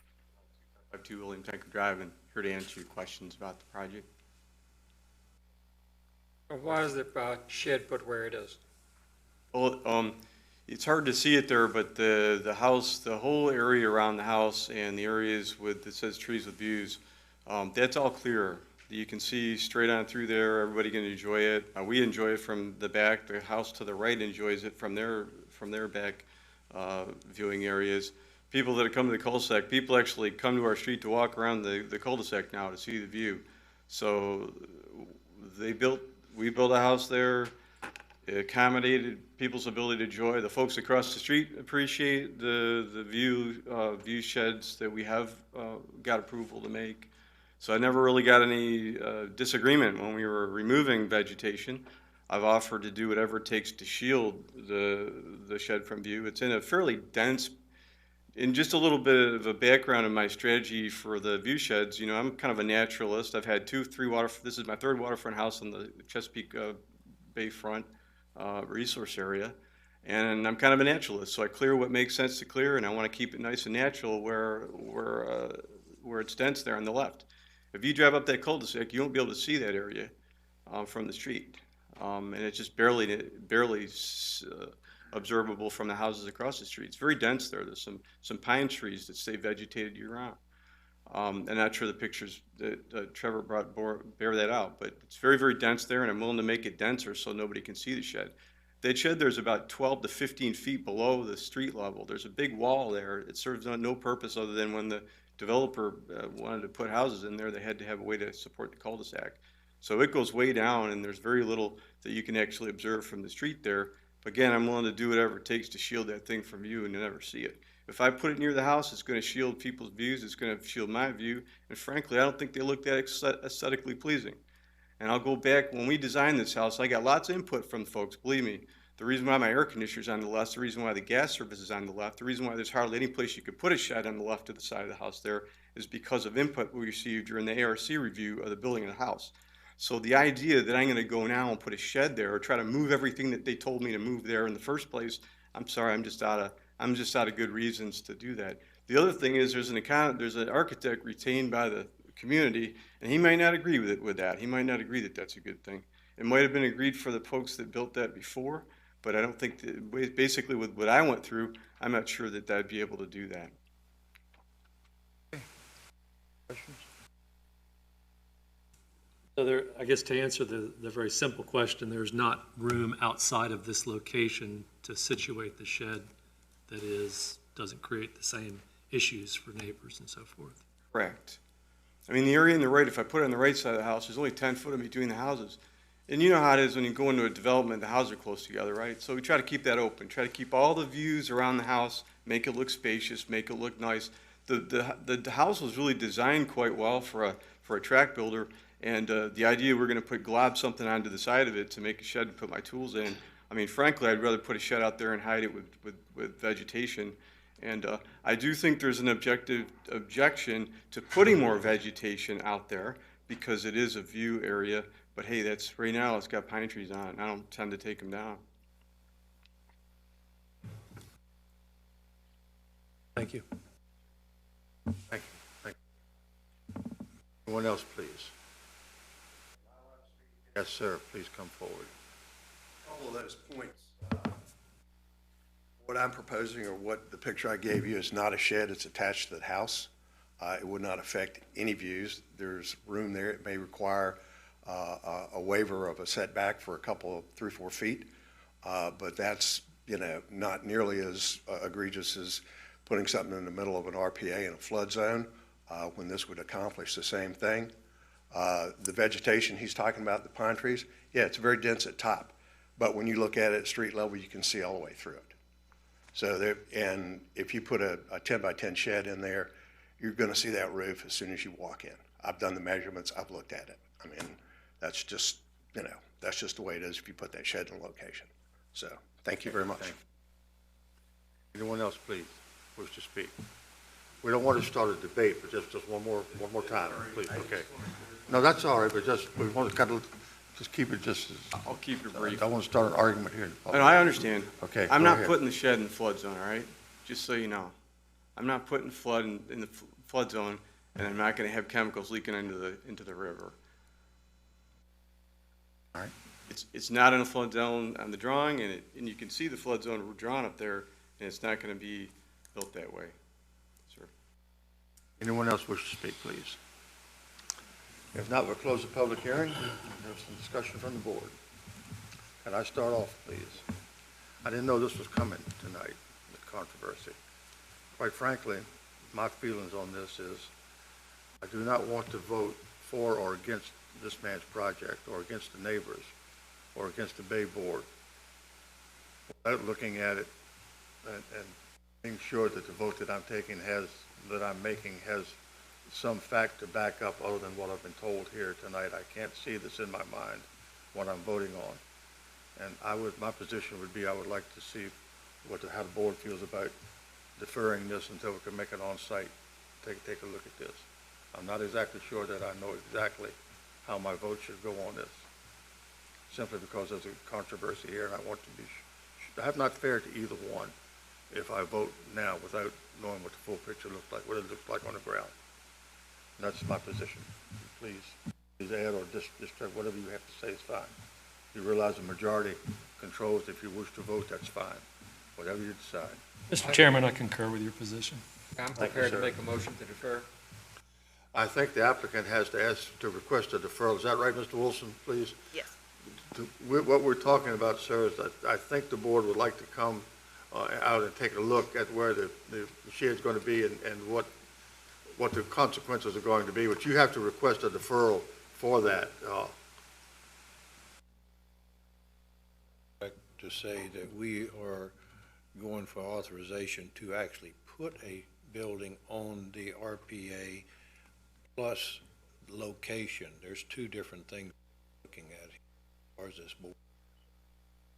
252 William Tanker Drive, and here to answer your questions about the project. Why is the shed put where it is? Well, it's hard to see it there, but the house, the whole area around the house and the areas that says trees with views, that's all clear. You can see straight on through there. Everybody can enjoy it. We enjoy it from the back. The house to the right enjoys it from their back viewing areas. People that come to the cul-de-sac, people actually come to our street to walk around the cul-de-sac now to see the view. So we built a house there. It accommodated people's ability to enjoy. The folks across the street appreciate the view sheds that we have got approval to make. So I never really got any disagreement when we were removing vegetation. I've offered to do whatever it takes to shield the shed from view. It's in a fairly dense, in just a little bit of a background of my strategy for the view sheds, you know, I'm kind of a naturalist. I've had this is my third waterfront house on the Chesapeake Bay front resource area. And I'm kind of a naturalist, so I clear what makes sense to clear, and I want to keep it nice and natural where it's dense there on the left. If you drive up that cul-de-sac, you won't be able to see that area from the street, and it's just barely observable from the houses across the street. It's very dense there. There's some pine trees that stay vegetated year-round. I'm not sure the pictures that Trevor brought bear that out, but it's very, very dense there, and I'm willing to make it denser so nobody can see the shed. That shed there's about 12 to 15 feet below the street level. There's a big wall there. It serves no purpose other than when the developer wanted to put houses in there, they had to have a way to support the cul-de-sac. So it goes way down, and there's very little that you can actually observe from the street there. But again, I'm willing to do whatever it takes to shield that thing from view and you never see it. If I put it near the house, it's going to shield people's views. It's going to shield my view. And frankly, I don't think they look that aesthetically pleasing. And I'll go back, when we designed this house, I got lots of input from folks, believe me. The reason why my air conditioner's on the left, the reason why the gas service is on the left, the reason why there's hardly any place you could put a shed on the left of the side of the house there is because of input we received during the ARC review of the building of the house. So the idea that I'm going to go now and put a shed there or try to move everything that they told me to move there in the first place, I'm sorry, I'm just out of good reasons to do that. The other thing is there's an architect retained by the community, and he might not agree with that. He might not agree that that's a good thing. It might have been agreed for the folks that built that before, but I don't think that, basically with what I went through, I'm not sure that I'd be able to do that. Questions? So there, I guess to answer the very simple question, there's not room outside of this location to situate the shed that doesn't create the same issues for neighbors and so forth. Correct. I mean, the area on the right, if I put it on the right side of the house, there's only 10 foot in between the houses. And you know how it is when you go into a development, the houses are close together, right? So we try to keep that open, try to keep all the views around the house, make it look spacious, make it look nice. The house was really designed quite well for a track builder, and the idea we're going to glob something onto the side of it to make a shed and put my tools in. I mean, frankly, I'd rather put a shed out there and hide it with vegetation. And I do think there's an objection to putting more vegetation out there because it is a view area. But hey, that's right now it's got pine trees on it. I don't tend to take them down. Thank you. Thank you. Thank you. Anyone else, please? Yes, sir. Please come forward. A couple of those points. What I'm proposing, or what the picture I gave you, is not a shed. It's attached to the house. It would not affect any views. There's room there. It may require a waiver of a setback for a couple of 3-4 feet, but that's, you know, not nearly as egregious as putting something in the middle of an RPA in a flood zone, when this would accomplish the same thing. The vegetation he's talking about, the pine trees, yeah, it's very dense at top, but when you look at it at street level, you can see all the way through it. So there, and if you put a 10 by 10 shed in there, you're going to see that roof as soon as you walk in. I've done the measurements. I've looked at it. I mean, that's just, you know, that's just the way it is if you put that shed in a location. So thank you very much. Anyone else, please, wish to speak? We don't want to start a debate, but just one more time, please. Okay. No, that's all right, but we want to kind of just keep it just as. I'll keep it brief. I don't want to start an argument here. No, I understand. Okay. I'm go not ahead. putting the shed in the flood zone, all right? Just so you know. I'm not putting flood in the flood zone, and I'm not going to have chemicals leaking into the river. All right. It's not in a flood zone on the drawing, and you can see the flood zone drawn up there, and it's not going to be built that way, sir. Anyone else wish to speak, please? If not, we'll close the public hearing. Have some discussion from the board. Can I start off, please? I didn't know this was coming tonight, the controversy. Quite frankly, my feelings on this is I do not want to vote for or against this man's project, or against the neighbors, or against the Bay Board. Without looking at it and being sure that the vote that I'm making has some fact to back up other than what I've been told here tonight. I can't see this in my mind, what I'm voting on. And my position would be, I would like to see how the board feels about deferring this until we can make it on-site, take a look at this. I'm not exactly sure that I know exactly how my vote should go on this, simply because there's a controversy here, and I want to be, I'm not fair to either one if I vote now without knowing what the full picture looks like, what it looks like on the ground. And that's my position. Please add or distract, whatever you have to say is fine. You realize the majority controls. If you wish to vote, that's fine, whatever you decide. Mr. Chairman, I concur with your position. I'm Thank you, prepared to sir. make a motion to defer. I think the applicant has to request a deferral. Is that right, Mr. Wilson, please? Yes. What we're talking about, sir, is that I think the board would like to come out and take a look at where the shed's going to be and what the consequences are going to be, but you have to request a deferral for that. To say that we are going for authorization to actually put a building on the RPA plus location. There's two different things we're looking at as far as this board.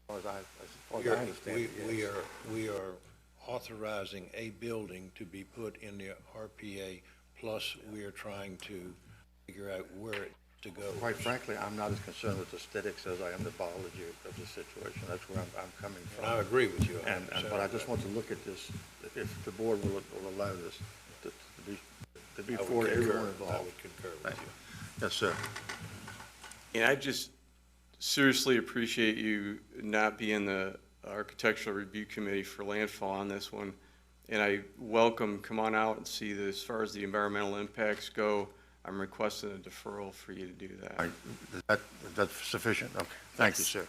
As far as I understand it, yes. We are authorizing a building to be put in the RPA, plus we are trying to figure out where it to go. Quite frankly, I'm not as concerned with aesthetics as I am the biology of the situation. That's where I'm coming from. And I agree with you. But I just want to look at this, if the board will allow this to be for everyone involved. I would concur with you. Yes, sir. And I just seriously appreciate you not being the Architectural Review Committee for landfall on this one. And I welcome, come on out and see that as far as the environmental impacts go, I'm requesting a deferral for you to do that. All right. Is that sufficient? Okay. Thank you, sir.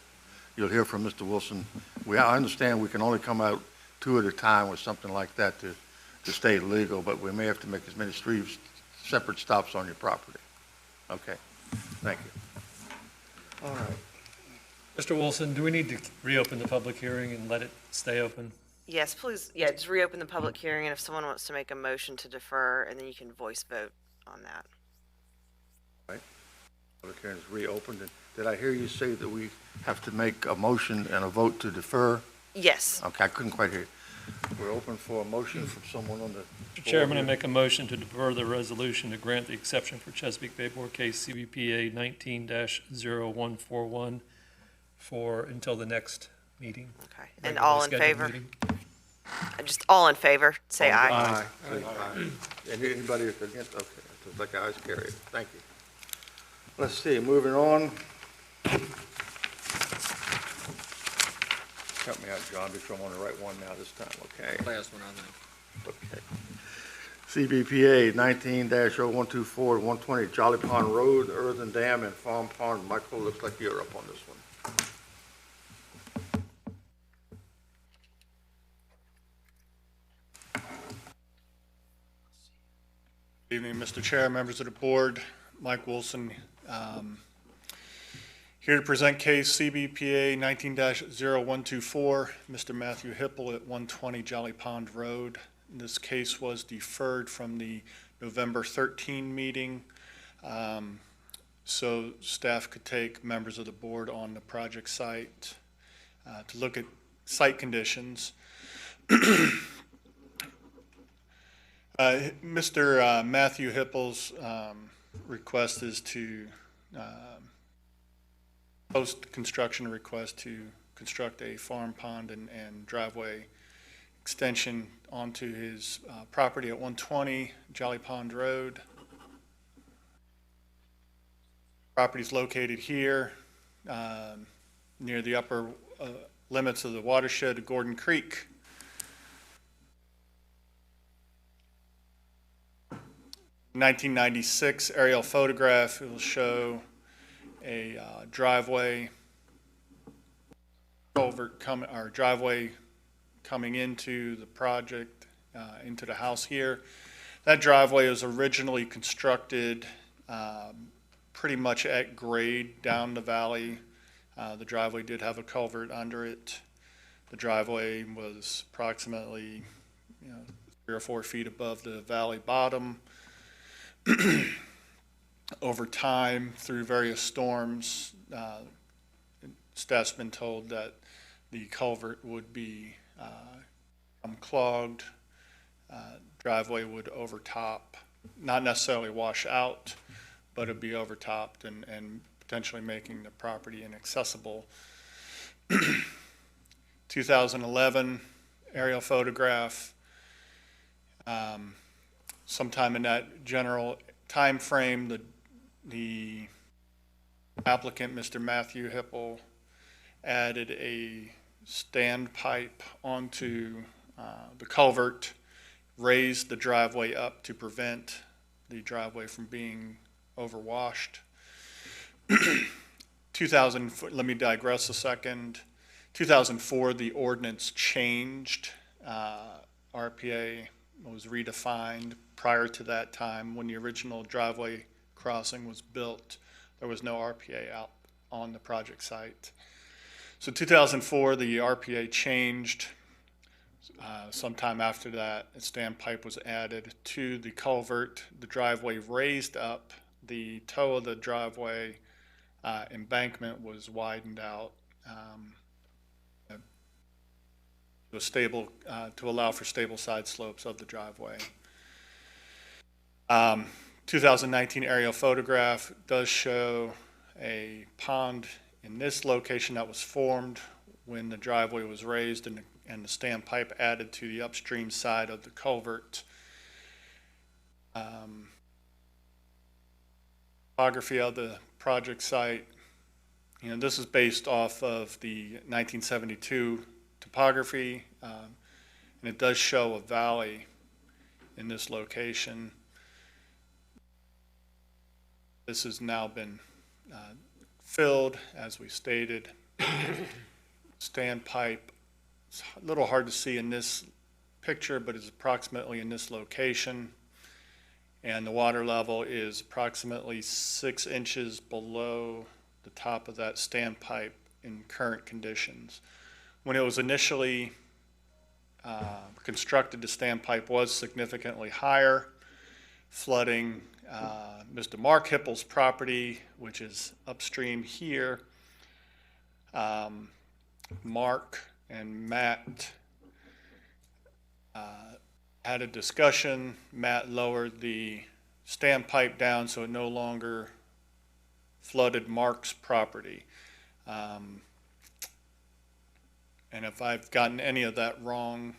You'll hear from Mr. Wilson. I understand we can only come out two at a time with something like that to stay legal, but we may have to make as many separate stops on your property. Okay. Thank you. All right. Mr. Wilson, do we need to reopen the public hearing and let it stay open? Yes, please. Yeah, just reopen the public hearing, and if someone wants to make a motion to defer, and then you can voice vote on that. Public hearing is reopened. Did I hear you say that we have to make a motion and a vote to defer? Yes. Okay, I couldn't quite hear you. We're open for a motion from someone on the Mr. Chairman, I make a motion to defer the resolution to grant the exception for Chesapeake Bay Board case CBPA 19-0141 until the next meeting. Okay. And regularly all in scheduled favor? meeting. Just all in favor, say aye. Aye. Anybody against? Okay, it's like ayes carried. Thank you. Let's see, moving on. Help me out, John, be sure I'm on the right one now this time, okay? Last one on that. Okay. CBPA 19-0124, 120 Jolly Pond Road, Earthen Dam and Farm Pond. Michael, looks like you're up on this one. Good evening, Mr. Chair, members of the board. Mike Wilson, here to present case CBPA 19-0124, Mr. Matthew Hipple at 120 Jolly Pond Road. This case was deferred from the November 13 meeting, so staff could take members of the board on the project site to look at site conditions. Mr. Matthew Hipple's request is to post-construction request to construct a farm pond and driveway extension onto his property at 120 Jolly Pond Road. Property is located here near the upper limits of the watershed of Gordon Creek. In 1996 aerial photograph, it will show a driveway driveway coming into the project, into the house here. That driveway was originally constructed pretty much at grade down the valley. The driveway did have a culvert under it. The driveway was approximately 3 or 4 feet above the valley bottom. Over time, through various storms, staff's been told that the culvert would be clogged, driveway would overtop, not necessarily wash out, but it'd be overtopped and potentially making the property inaccessible. 2011 aerial photograph. Sometime in that general time frame, the applicant, Mr. Matthew Hipple, added a standpipe onto the culvert, raised the driveway up to prevent the driveway from being overwashed. let me digress a second. 2004, the ordinance changed. RPA was redefined. Prior to that time, when the original driveway crossing was built, there was no RPA out on the project site. So 2004, the RPA changed. Sometime after that, a standpipe was added to the culvert. The driveway raised up. The toe of the driveway embankment was widened out to allow for stable side slopes of the driveway. 2019 aerial photograph does show a pond in this location that was formed when the driveway was raised and the standpipe added to the upstream side of the culvert. Topography of the project site, this is based off of the 1972 topography, and it does show a valley in this location. This has now been filled, as we stated. Standpipe, it's a little hard to see in this picture, but it's approximately in this location. And the water level is approximately 6 inches below the top of that standpipe in current conditions. When it was initially constructed, the standpipe was significantly higher, flooding Mr. Mark Hipple's property, which is upstream here. Mark and Matt had a discussion. Matt lowered the standpipe down so it no longer flooded Mark's property. And if I've gotten any of that wrong,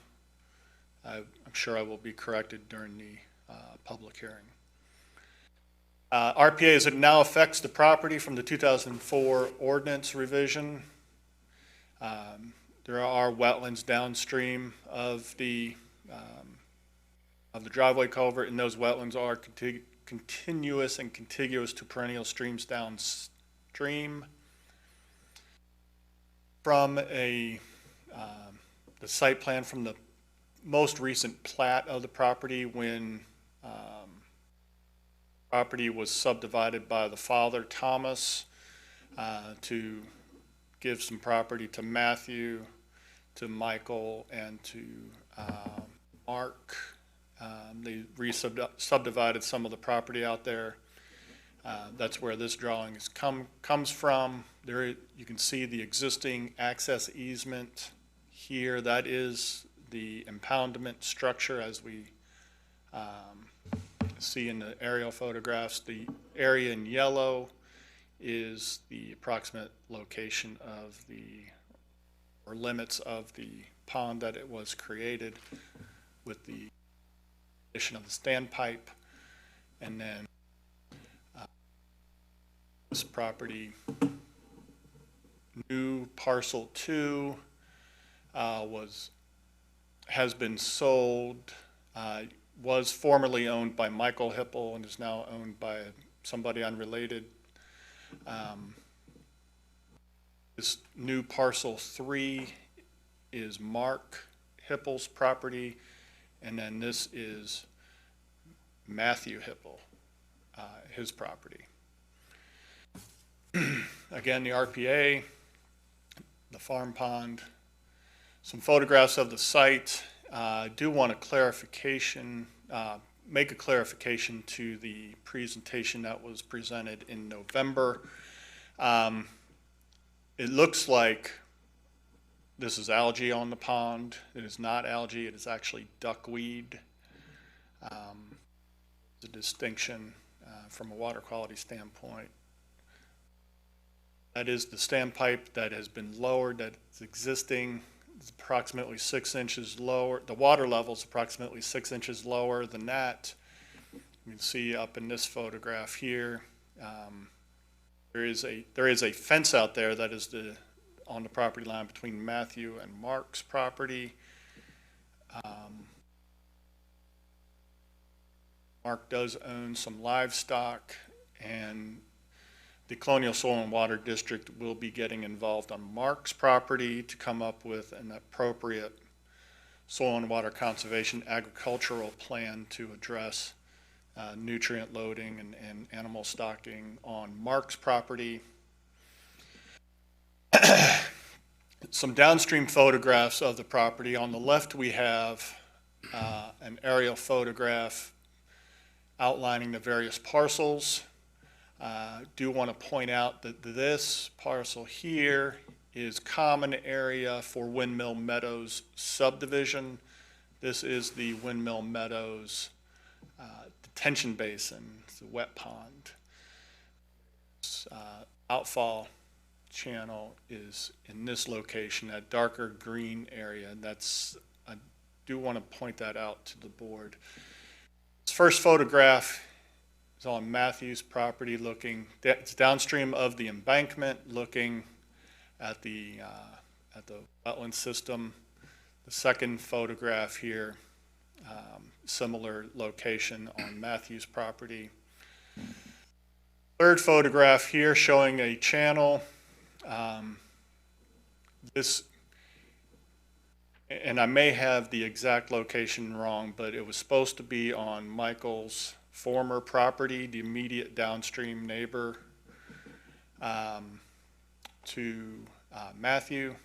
I'm sure I will be corrected during the public hearing. RPA, as it now affects the property from the 2004 ordinance revision, there are wetlands downstream of the driveway culvert, and those wetlands are continuous and contiguous to perennial streams downstream. From the site plan from the most recent plat of the property, when property was subdivided by the father, Thomas, to give some property to Matthew, to Michael, and to Mark. They subdivided some of the property out there. That's where this drawing comes from. There, you can see the existing access easement here. That is the impoundment structure, as we see in the aerial photographs. The area in yellow is the approximate location of or limits of the pond that it was created with the addition of the standpipe. And then this property, new parcel 2, has been sold, was formerly owned by Michael Hipple and is now owned by somebody unrelated. This new parcel 3 is Mark Hipple's property, and then this is Matthew Hipple, his property. Again, the RPA, the farm pond, some photographs of the site. I do want a clarification, make a clarification to the presentation that was presented in November. It looks like this is algae on the pond. It is not algae, it is actually duckweed. The distinction from a water quality standpoint. That is the standpipe that has been lowered, that's existing. It's approximately 6 inches lower. The water level is approximately 6 inches lower than that. You can see up in this photograph here, there is a fence out there that is on the property line between Matthew and Mark's property. Mark does own some livestock, and the Colonial Soil and Water District will be getting involved on Mark's property to come up with an appropriate soil and water conservation agricultural plan to address nutrient loading and animal stocking on Mark's property. Some downstream photographs of the property. On the left, we have an aerial photograph outlining the various parcels. Do want to point out that this parcel here is common area for Windmill Meadows subdivision. This is the Windmill Meadows detention basin, it's a wet pond. Outfall channel is in this location, that darker green area. I do want to point that out to the board. This first photograph is on Matthew's property, it's downstream of the embankment, looking at the wetland system. The second photograph here, similar location on Matthew's property. Third photograph here showing a channel. And I may have the exact location wrong, but it was supposed to be on Michael's former property, the immediate downstream neighbor to Matthew.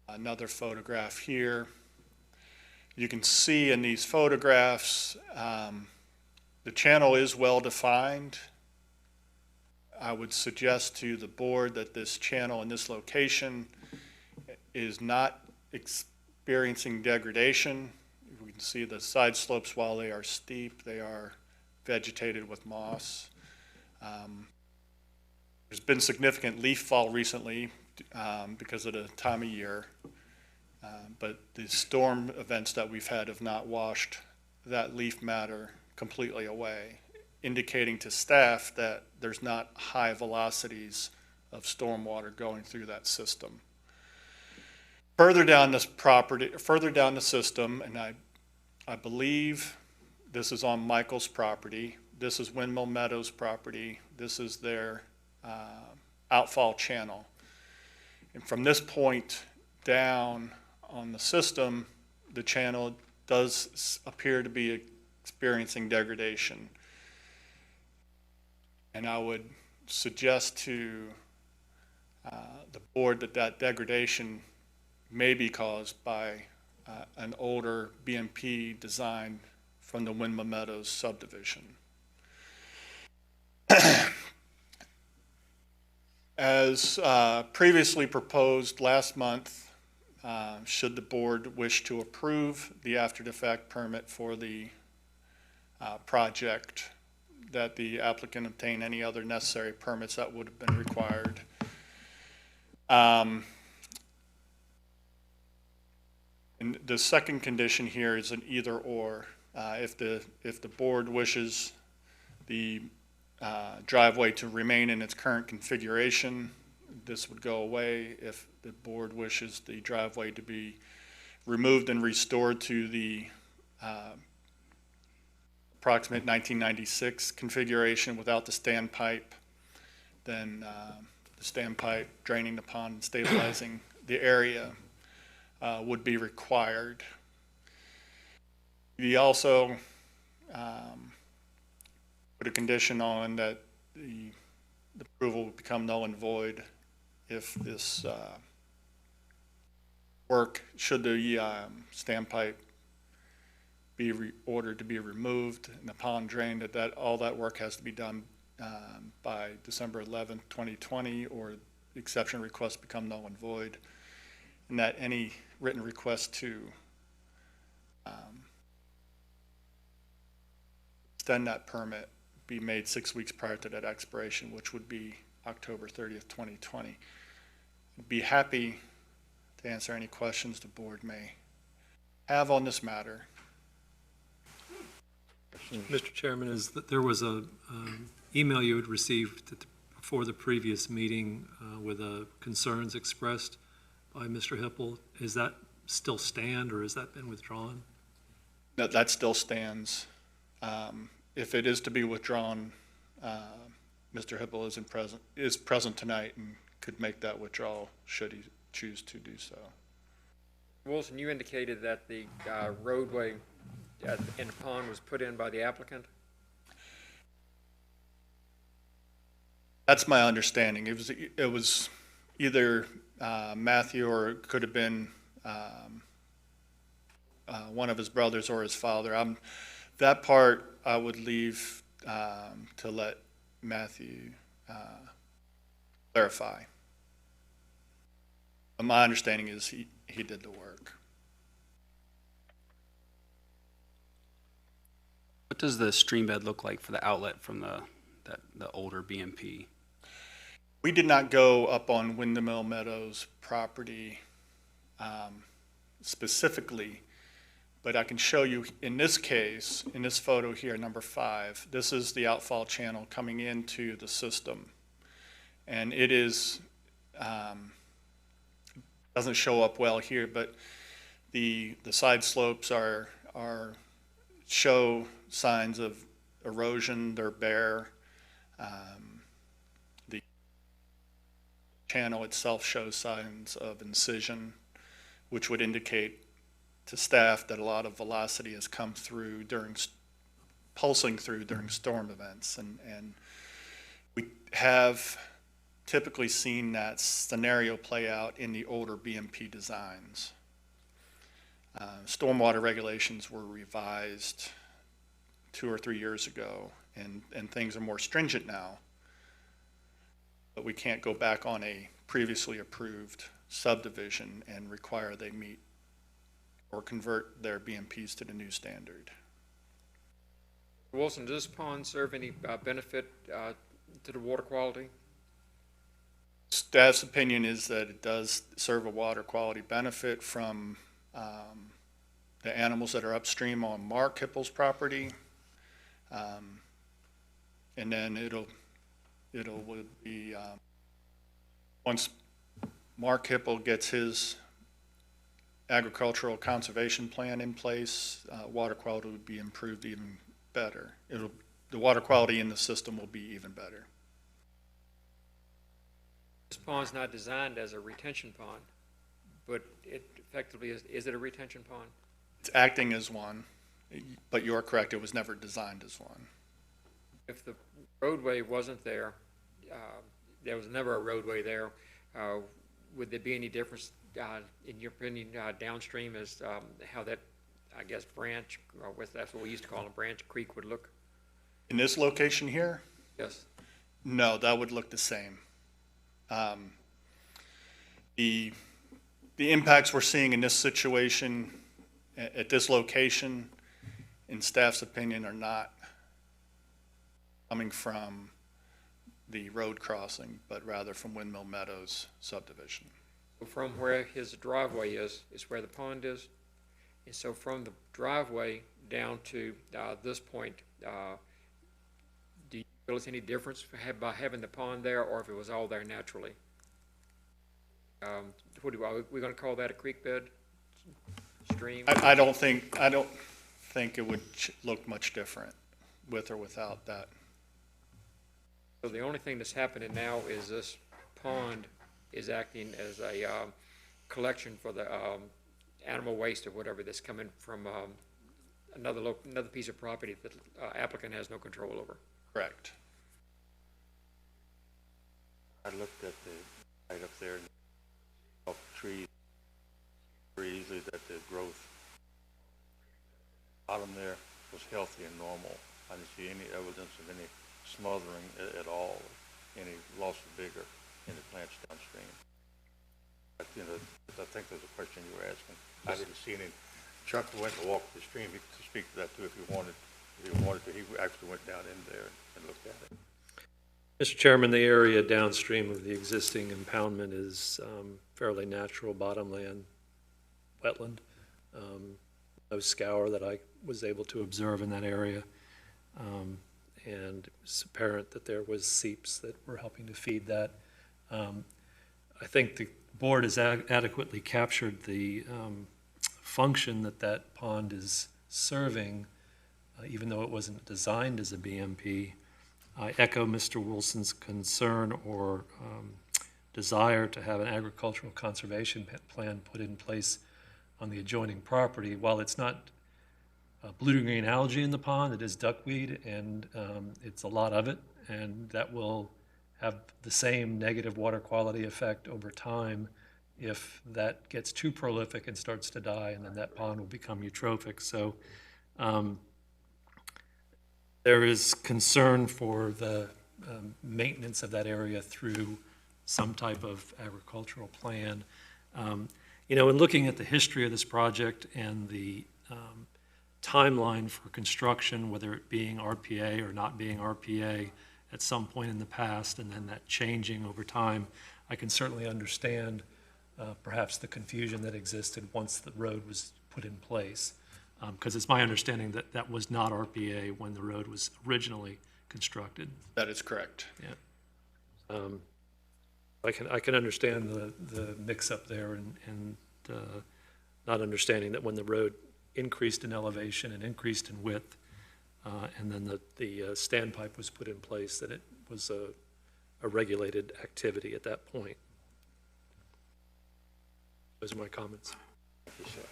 Another photograph here. You can see in these photographs, the channel is well defined. I would suggest to the board that this channel in this location is not experiencing degradation. We can see the side slopes, while they are steep, they are vegetated with moss. There's been significant leaf fall recently because of the time of year, but the storm events that we've had have not washed that leaf matter completely away, indicating to staff that there's not high velocities of stormwater going through that system. Further down this property, further down the system, and I believe this is on Michael's property. This is Windmill Meadows property. This is their outfall channel. And from this point down on the system, the channel does appear to be experiencing degradation. And I would suggest to the board that that degradation may be caused by an older BMP design from the Windmill Meadows subdivision. As previously proposed last month, should the board wish to approve the after-the-fact permit for the project, that the applicant obtain any other necessary permits that would have been required. And the second condition here is an either or. If the board wishes the driveway to remain in its current configuration, this would go away. If the board wishes the driveway to be removed and restored to the approximate 1996 configuration without the standpipe, then the standpipe draining the pond and stabilizing the area would be required. We also put a condition on that the approval would become null and void if this work, should the standpipe be ordered to be removed and the pond drained, that all that work has to be done by December 11th, 2020, or exception requests become null and void, and that any written request to extend that permit be made 6 weeks prior to that expiration, which would be October 30th, 2020. I'd be happy to answer any questions the board may have on this matter. Mr. Chairman, is that there was a email you had received before the previous meeting with concerns expressed by Mr. Hippel. Is that still stand, or has that been withdrawn? That still stands. If it is to be withdrawn, Mr. Hippel is present tonight and could make that withdrawal should he choose to do so. Wilson, you indicated that the roadway in the pond was put in by the applicant? That's my understanding. It was either Matthew, or it could have been one of his brothers or his father. That part I would leave to let Matthew clarify. But my understanding is he did the work. What does the stream bed look like for the outlet from the older BMP? We did not go up on Windmill Meadows property specifically, but I can show you in this case, in this photo here, number 5, this is the outfall channel coming into the system. And it is, doesn't show up well here, but the side slopes show signs of erosion, they're bare. The channel itself shows signs of incision, which would indicate to staff that a lot of velocity has come through pulsing through during storm events. And we have typically seen that scenario play out in the older BMP designs. Stormwater regulations were revised 2 or 3 years ago, and things are more stringent now. But we can't go back on a previously approved subdivision and require they meet or convert their BMPs to the new standard. Wilson, does this pond serve any benefit to the water quality? Staff's opinion is that it does serve a water quality benefit from the animals that are upstream on Mark Hippel's property. And then it'll be, once Mark Hippel gets his agricultural conservation plan in place, water quality would be improved even better. The water quality in the system will be even better. This pond's not designed as a retention pond, but it effectively is it a retention pond? It's acting as one, but you are correct, it was never designed as one. If the roadway wasn't there, there was never a roadway there, would there be any difference, in your opinion, downstream as how that, I guess, branch, or that's what we used to call a branch creek would look? In this location here? Yes. No, that would look the same. The impacts we're seeing in this situation at this location, in staff's opinion, are not coming from the road crossing, but rather from Windmill Meadows subdivision. So from where his driveway is where the pond is, and so from the driveway down to this point, do you feel it's any difference by having the pond there, or if it was all there naturally? Are we going to call that a creek bed, stream? I don't think it would look much different with or without that. So the only thing that's happening now is this pond is acting as a collection for the animal waste or whatever that's coming from another piece of property that the applicant has no control over. Correct. I looked at the, right up there, of trees, very easily that the growth bottom there was healthy and normal. I didn't see any evidence of any smothering at all, any loss of vigor. in the plants downstream. I think there's a question you were asking. I didn't see any. Chuck went to walk the stream. He could speak to that too if he wanted. If he wanted to, he actually went down in there and looked at it. Mr. Chairman, the area downstream of the existing impoundment is fairly natural bottomland wetland. No scour that I was able to observe in that area. And it's apparent that there was seeps that were helping to feed that. I think the board has adequately captured the function that that pond is serving, even though it wasn't designed as a BMP. I echo Mr. Wilson's concern or desire to have an agricultural conservation plan put in place on the adjoining property. While it's not blue-to-green algae in the pond, it is duckweed, and it's a lot of it, and that will have the same negative water quality effect over time if that gets too prolific and starts to die, and then that pond will become eutrophic. So there is concern for the maintenance of that area through some type of agricultural plan. In looking at the history of this project and the timeline for construction, whether it being RPA or not being RPA at some point in the past, and then that changing over time, I can certainly understand perhaps the confusion that existed once the road was put in place. Because it's my understanding that that was not RPA when the road was originally constructed. That is correct. Yeah. I can understand the mix-up there and not understanding that when the road increased in elevation and increased in width, and then the standpipe was put in place, that it was a regulated activity at that point. Those are my comments. Thank you, sir.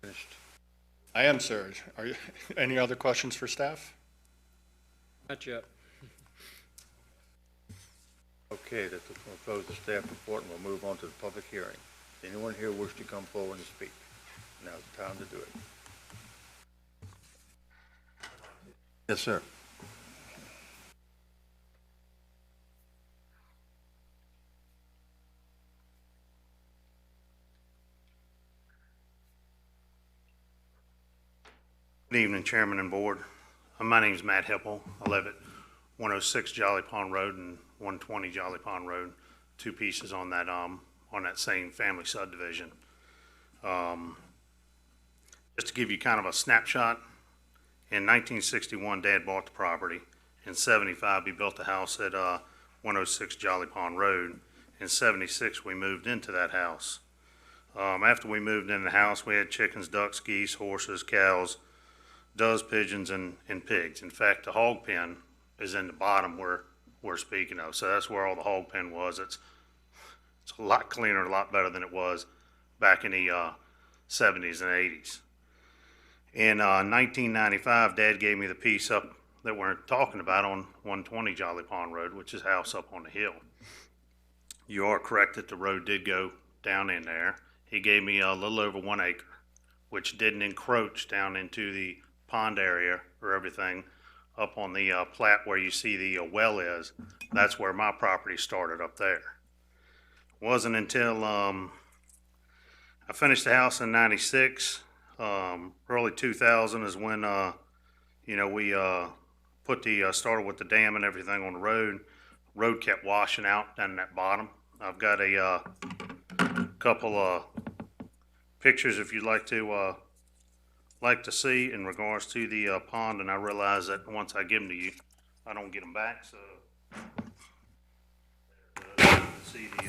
Finished. I am, sir. Are you, any other questions for staff? Not yet. Okay, that's going to close the staff report, and we'll move on to the public hearing. Does anyone here wish to come forward and speak? Now's the time to do it. Yes, sir. Good evening, Chairman and Board. My name is Matt Hippel. I live at 106 Jolly Pond Road and 120 Jolly Pond Road, two pieces on that same family subdivision. Just to give you kind of a snapshot, in 1961, Dad bought the property. In 75, he built a house at 106 Jolly Pond Road. In 76, we moved into that house. After we moved into the house, we had chickens, ducks, geese, horses, cows, does, pigeons, and pigs. In fact, the hog pen is in the bottom where we're speaking of. So that's where all the hog pen was. It's a lot cleaner, a lot better than it was back in the 70s and 80s. In 1995, Dad gave me the piece up that we're talking about on 120 Jolly Pond Road, which is a house up on the hill. You are correct that the road did go down in there. He gave me a little over 1 acre, which didn't encroach down into the pond area or everything up on the plat where you see the well is. That's where my property started up there. Wasn't until I finished the house in 96, early 2000 is when we put the started with the dam and everything on the road. Road kept washing out down in that bottom. I've got a couple of pictures if you'd like to see in regards to the pond, and I realize that once I give them to you, I don't get them back, so you can see the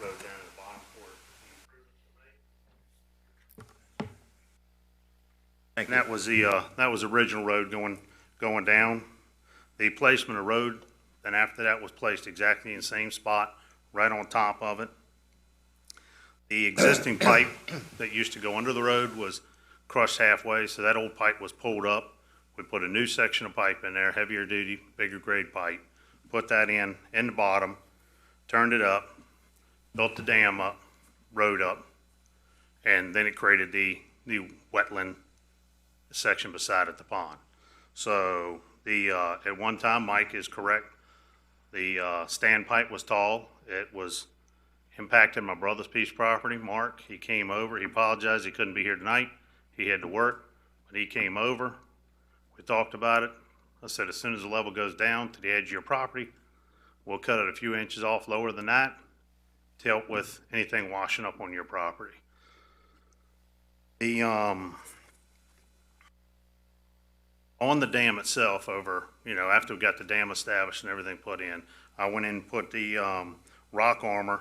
road down at the bottom for it. And that was the original road going down. The placement of road, then after that was placed exactly in the same spot, right on top of it. The existing pipe that used to go under the road was crushed halfway, so that old pipe was pulled up. We put a new section of pipe in there, heavier duty, bigger grade pipe, put that in the bottom, turned it up, built the dam up, road up, and then it created the wetland section beside it, the pond. So at one time, Mike is correct, the standpipe was tall. It was impacted my brother's piece of property, Mark. He came over, he apologized, he couldn't be here tonight. He had to work, but he came over. We talked about it. I said, as soon as the level goes down to the edge of your property, we'll cut it a few inches off lower than that to help with anything washing up on your property. The, on the dam itself over, after we got the dam established and everything put in, I went in and put the, rock armor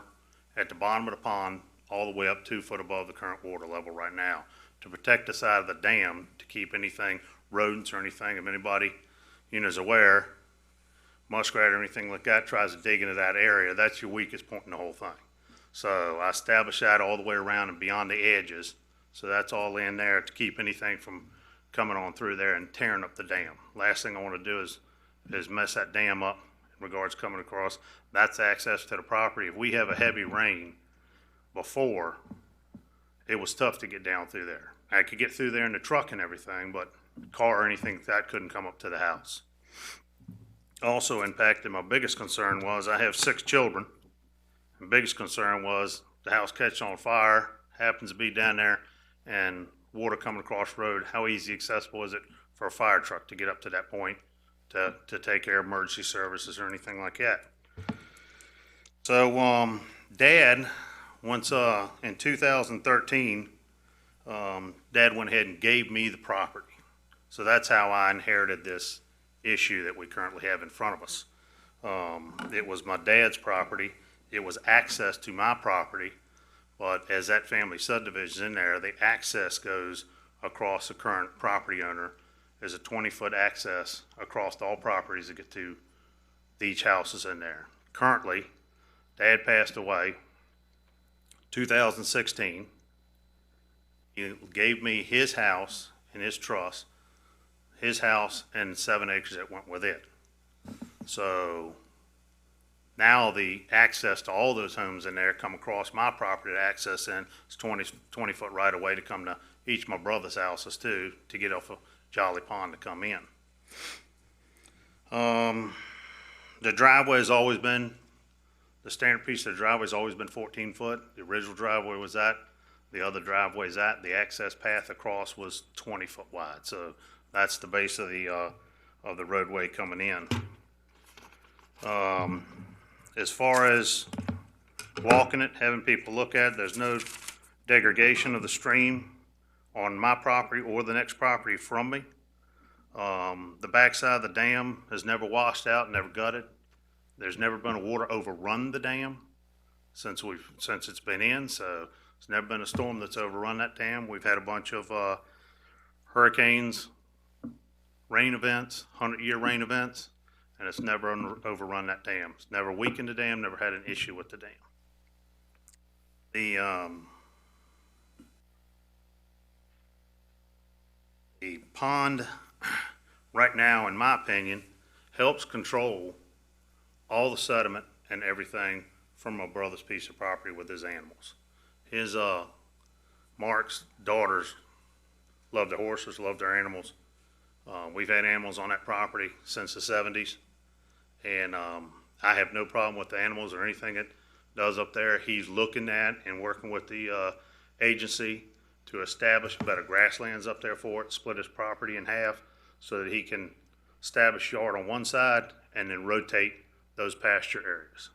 at the bottom of the pond all the way up 2 foot above the current water level right now to protect the side of the dam, to keep anything, rodents or anything, if anybody, is aware, muskrat or anything like that tries to dig into that area, that's your weakest point in the whole thing. So I established that all the way around and beyond the edges. So that's all in there to keep anything from coming on through there and tearing up the dam. Last thing I want to do is mess that dam up in regards to coming across. That's access to the property. If we have a heavy rain before, it was tough to get down through there. I could get through there in the truck and everything, but car or anything like that couldn't come up to the house. Also impacted, my biggest concern was I have 6 children. The biggest concern was the house catching on fire, happens to be down there, and water coming across the road. How easy accessible is it for a fire truck to get up to that point to take care of emergency services or anything like that? So, Dad, once in 2013, Dad went ahead and gave me the property. So that's how I inherited this issue that we currently have in front of us. It was my dad's property. It was access to my property, but as that family subdivision is in there, the access goes across the current property owner. There's a 20-foot access across all properties to get to each houses in there. Currently, Dad passed away 2016. He gave me his house and his trust, his house and 7 acres that went with it. So now the access to all those homes in there come across my property to access in. It's 20 foot right away to come to each of my brother's houses too, to get off of Jolly Pond to come in. The driveway has always been, the standard piece of the driveway has always been 14 foot. The original driveway was that. The other driveway's that. The access path across was 20 foot wide. So that's the base of the roadway coming in. As far as walking it, having people look at it, there's no degradation of the stream on my property or the next property from me. The backside of the dam has never washed out, never gutted. There's never been a water overrun the dam since it's been in, so there's never been a storm that's overrun that dam. We've had a bunch of hurricanes, rain events, 100-year rain events, and it's never overrun that dam. It's never weakened the dam, never had an issue with the dam. The pond right now, in my opinion, helps control all the sediment and everything from my brother's piece of property with his animals. His, Mark's daughters love their horses, love their animals. We've had animals on that property since the 70s, and I have no problem with the animals or anything it does up there. He's looking at and working with the agency to establish better grasslands up there for it, split his property in half so that he can establish yard on one side and then rotate those pasture areas.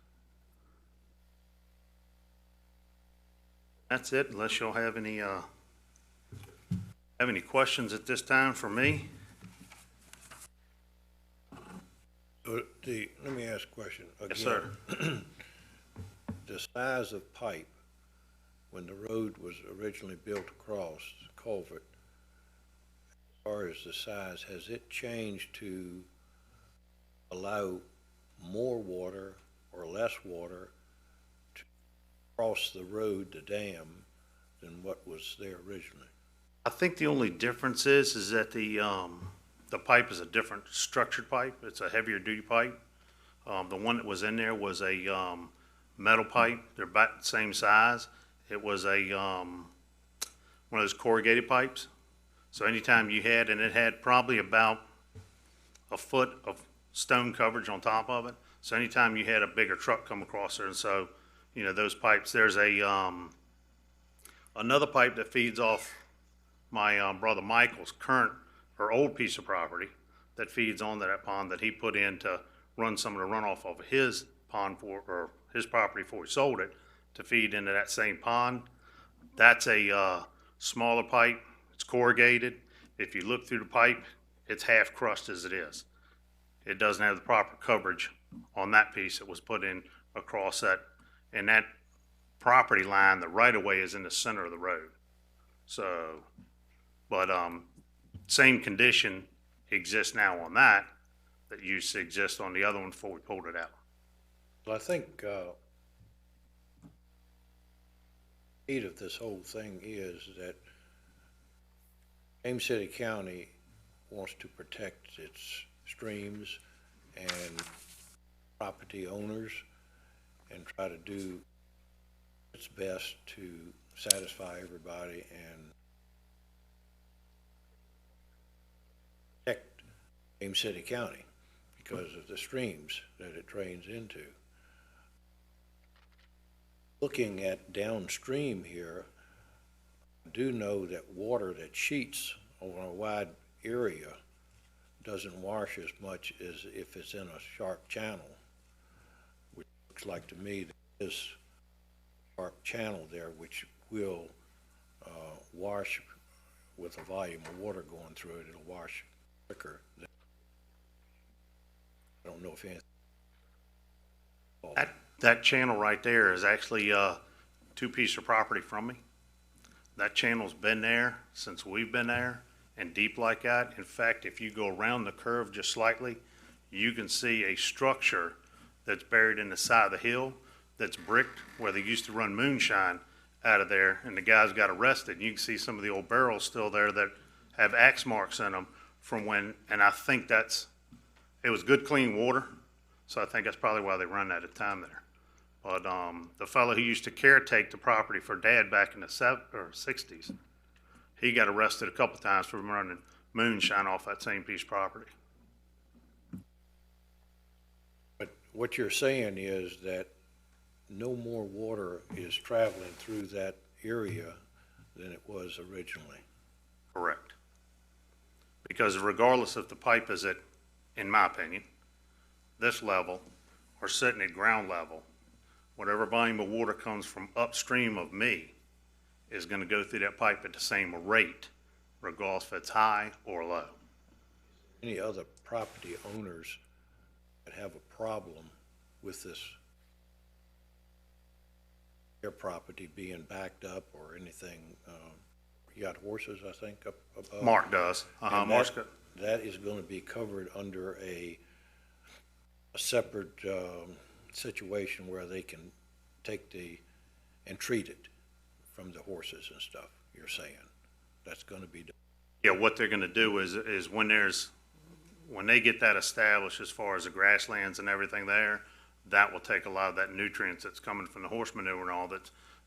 That's it, unless y'all have any questions at this time for me. Let me ask a question. Yes, sir. The size of pipe, when the road was originally built across the culvert, as far as the size, has it changed to allow more water or less water to cross the road, the dam, than what was there originally? I think the only difference is that the pipe is a different structured pipe. It's a heavier duty pipe. The one that was in there was a metal pipe. They're about the same size. It was a one of those corrugated pipes. So anytime you had, and it had probably about a foot of stone coverage on top of it. So anytime you had a bigger truck come across there, and so, you know, those pipes, there's another pipe that feeds off my brother Michael's current or old piece of property that feeds onto that pond that he put in to run some of the runoff off of his pond or his property before he sold it to feed into that same pond. That's a smaller pipe. It's corrugated. If you look through the pipe, it's half crushed as it is. It doesn't have the proper coverage on that piece that was put in across that. And that property line, the right-of-way is in the center of the road. So, but same condition exists now on that used to exist on the other one before we pulled it out. Well, I think key of this whole thing is that James City County wants to protect its streams and property owners and try to do its best to satisfy everybody and protect James City County because of the streams that it drains into. Looking at downstream here, I do know that water that sheets over a wide area doesn't wash as much as if it's in a sharp channel, which looks like to me that this sharp channel there, which will wash with a volume of water going through it, it'll wash quicker. I don't know if anything. That channel right there is actually two pieces of property from me. That channel's been there since we've been there and deep like that. In fact, if you go around the curve just slightly, you can see a structure that's buried in the side of the hill that's bricked where they used to run moonshine out of there, and the guys got arrested. And you can see some of the old barrels still there that have axe marks in them from when, and I think it was good clean water, so I think that's probably why they run that at the time there. But the fellow who used to caretake the property for Dad back in the 60s, he got arrested a couple times for running moonshine off that same piece of property. But what you're saying is that no more water is traveling through that area than it was originally. Correct. Because regardless if the pipe is at, in my opinion, this level or sitting at ground level, whatever volume of water comes from upstream of me is going to go through that pipe at the same rate, regardless if it's high or low. Any other property owners that have a problem with this, their property being backed up or anything? You got horses, I think, up above? Mark does. And Mark's got, that is going to be covered under a separate situation where they can take and treat it from the horses and stuff, you're saying. That's going to be done. yeah, what they're going to do is when they get that established as far as the grasslands and everything there, that will take a lot of that nutrients that's coming from the horse manure and all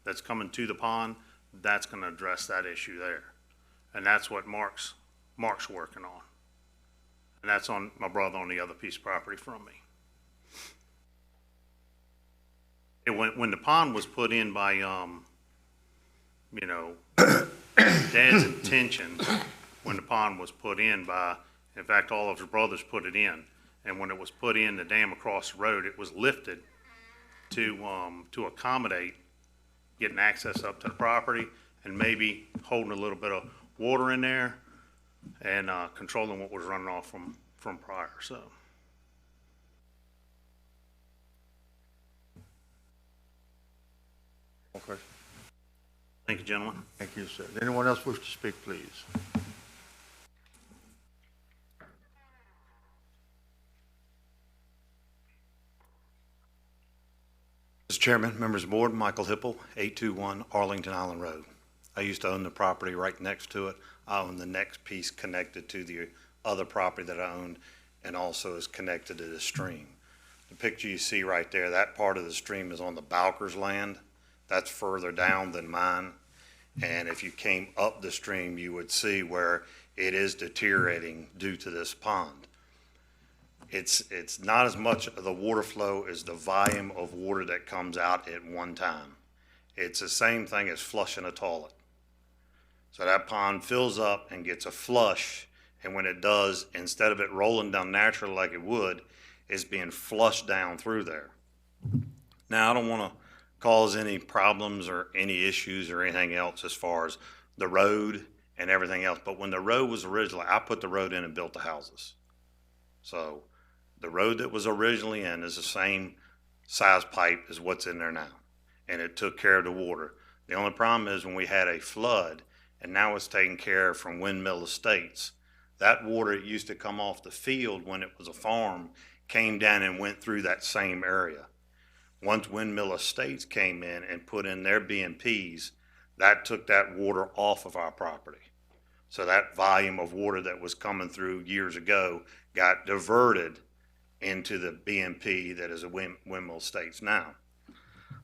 that's coming to the pond. That's going to address that issue there. And that's what Mark's working on. And that's on my brother on the other piece of property from me. When the pond was put in by, Dad's intention, when the pond was put in by, in fact, all of his brothers put it in. And when it was put in, the dam across the road, it was lifted to accommodate getting access up to the property and maybe holding a little bit of water in there and controlling what was running off from prior, so. Okay. Thank you, gentlemen. Thank you, sir. Anyone else wish to speak, please? Mr. Chairman, members of the board, Michael Hipple, 821 Arlington Island Road. I used to own the property right next to it. I own the next piece connected to the other property that I owned and also is connected to the stream. The picture you see right there, that part of the stream is on the Bowker's land. That's further down than mine. And if you came up the stream, you would see where it is deteriorating due to this pond. It's not as much of the water flow as the volume of water that comes out at one time. It's the same thing as flushing a toilet. So that pond fills up and gets a flush, and when it does, instead of it rolling down naturally like it would, it's being flushed down through there. Now, I don't want to cause any problems or any issues or anything else as far as the road and everything else, but when the road was originally, I put the road in and built the houses. So the road that was originally in is the same size pipe as what's in there now, and it took care of the water. The only problem is when we had a flood, and now it's taken care of from Windmill Estates, that water that used to come off the field when it was a farm came down and went through that same area. Once Windmill Estates came in and put in their BMPs, that took that water off of our property. So that volume of water that was coming through years ago got diverted into the BMP that is a Windmill Estates now.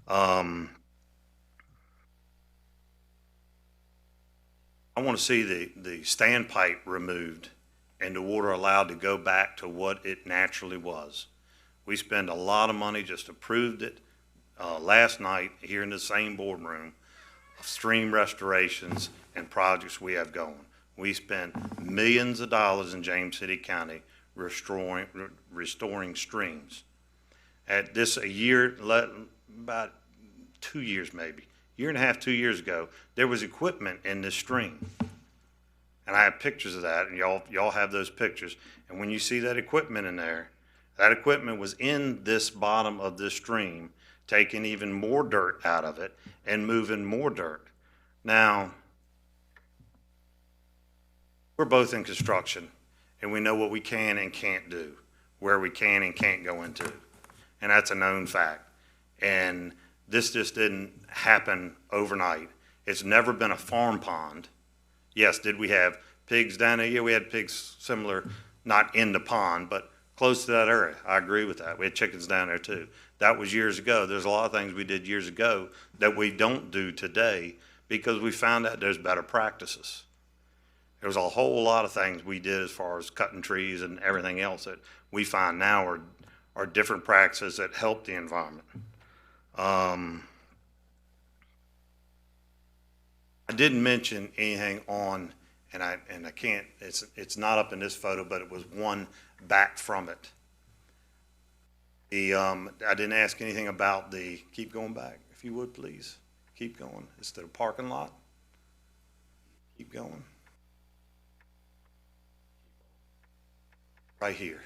I want to see the standpipe removed and the water allowed to go back to what it naturally was. We spend a lot of money, just approved it last night here in the same boardroom, of stream restorations and projects we have going. We spent millions of dollars in James City County restoring streams. At this about 2 years maybe, year and a half, 2 years ago, there was equipment in this stream. And I have pictures of that, and y'all have those pictures. And when you see that equipment in there, that equipment was in this bottom of this stream, taking even more dirt out of it and moving more dirt. Now, we're both in construction, and we know what we can and can't do, where we can and can't go into. And that's a known fact. And this just didn't happen overnight. It's never been a farm pond. Yes, did we have pigs down there? Yeah, we had pigs similar, not in the pond, but close to that area. I agree with that. We had chickens down there too. That was years ago. There's a lot of things we did years ago that we don't do today because we found out there's better practices. There was a whole lot of things we did as far as cutting trees and everything else that we find now are different practices that help the environment. I didn't mention anything on, and I can't, it's not up in this photo, but it was one back from it. I didn't ask anything about keep going back, if you would please. Keep going. It's the parking lot. Keep going. Right here.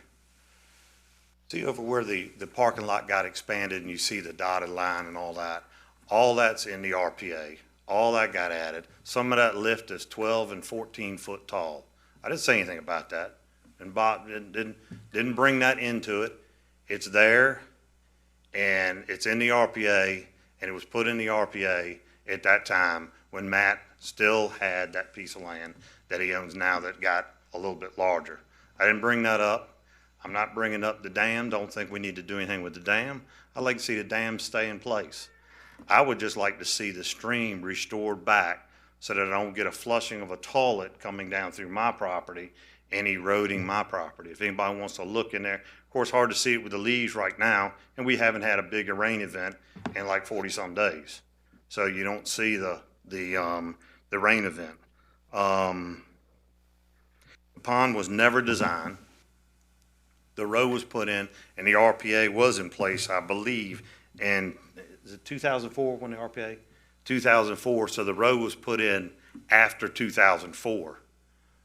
See over where the parking lot got expanded and you see the dotted line and all that. All that's in the RPA. All that got added. Some of that lift is 12 and 14 foot tall. I didn't say anything about that. And Bob didn't bring that into it. It's there and it's in the RPA, and it was put in the RPA at that time when Matt still had that piece of land that he owns now that got a little bit larger. I didn't bring that up. I'm not bringing up the dam. Don't think we need to do anything with the dam. I'd like to see the dam stay in place. I would just like to see the stream restored back so that I don't get a flushing of a toilet coming down through my property and eroding my property. If anybody wants to look in there, of course, hard to see it with the leaves right now, and we haven't had a big rain event in like 40-some days. So you don't see the rain event. The pond was never designed. The road was put in, and the RPA was in place, I believe, in, is it 2004 when the RPA? 2004, so the road was put in after 2004.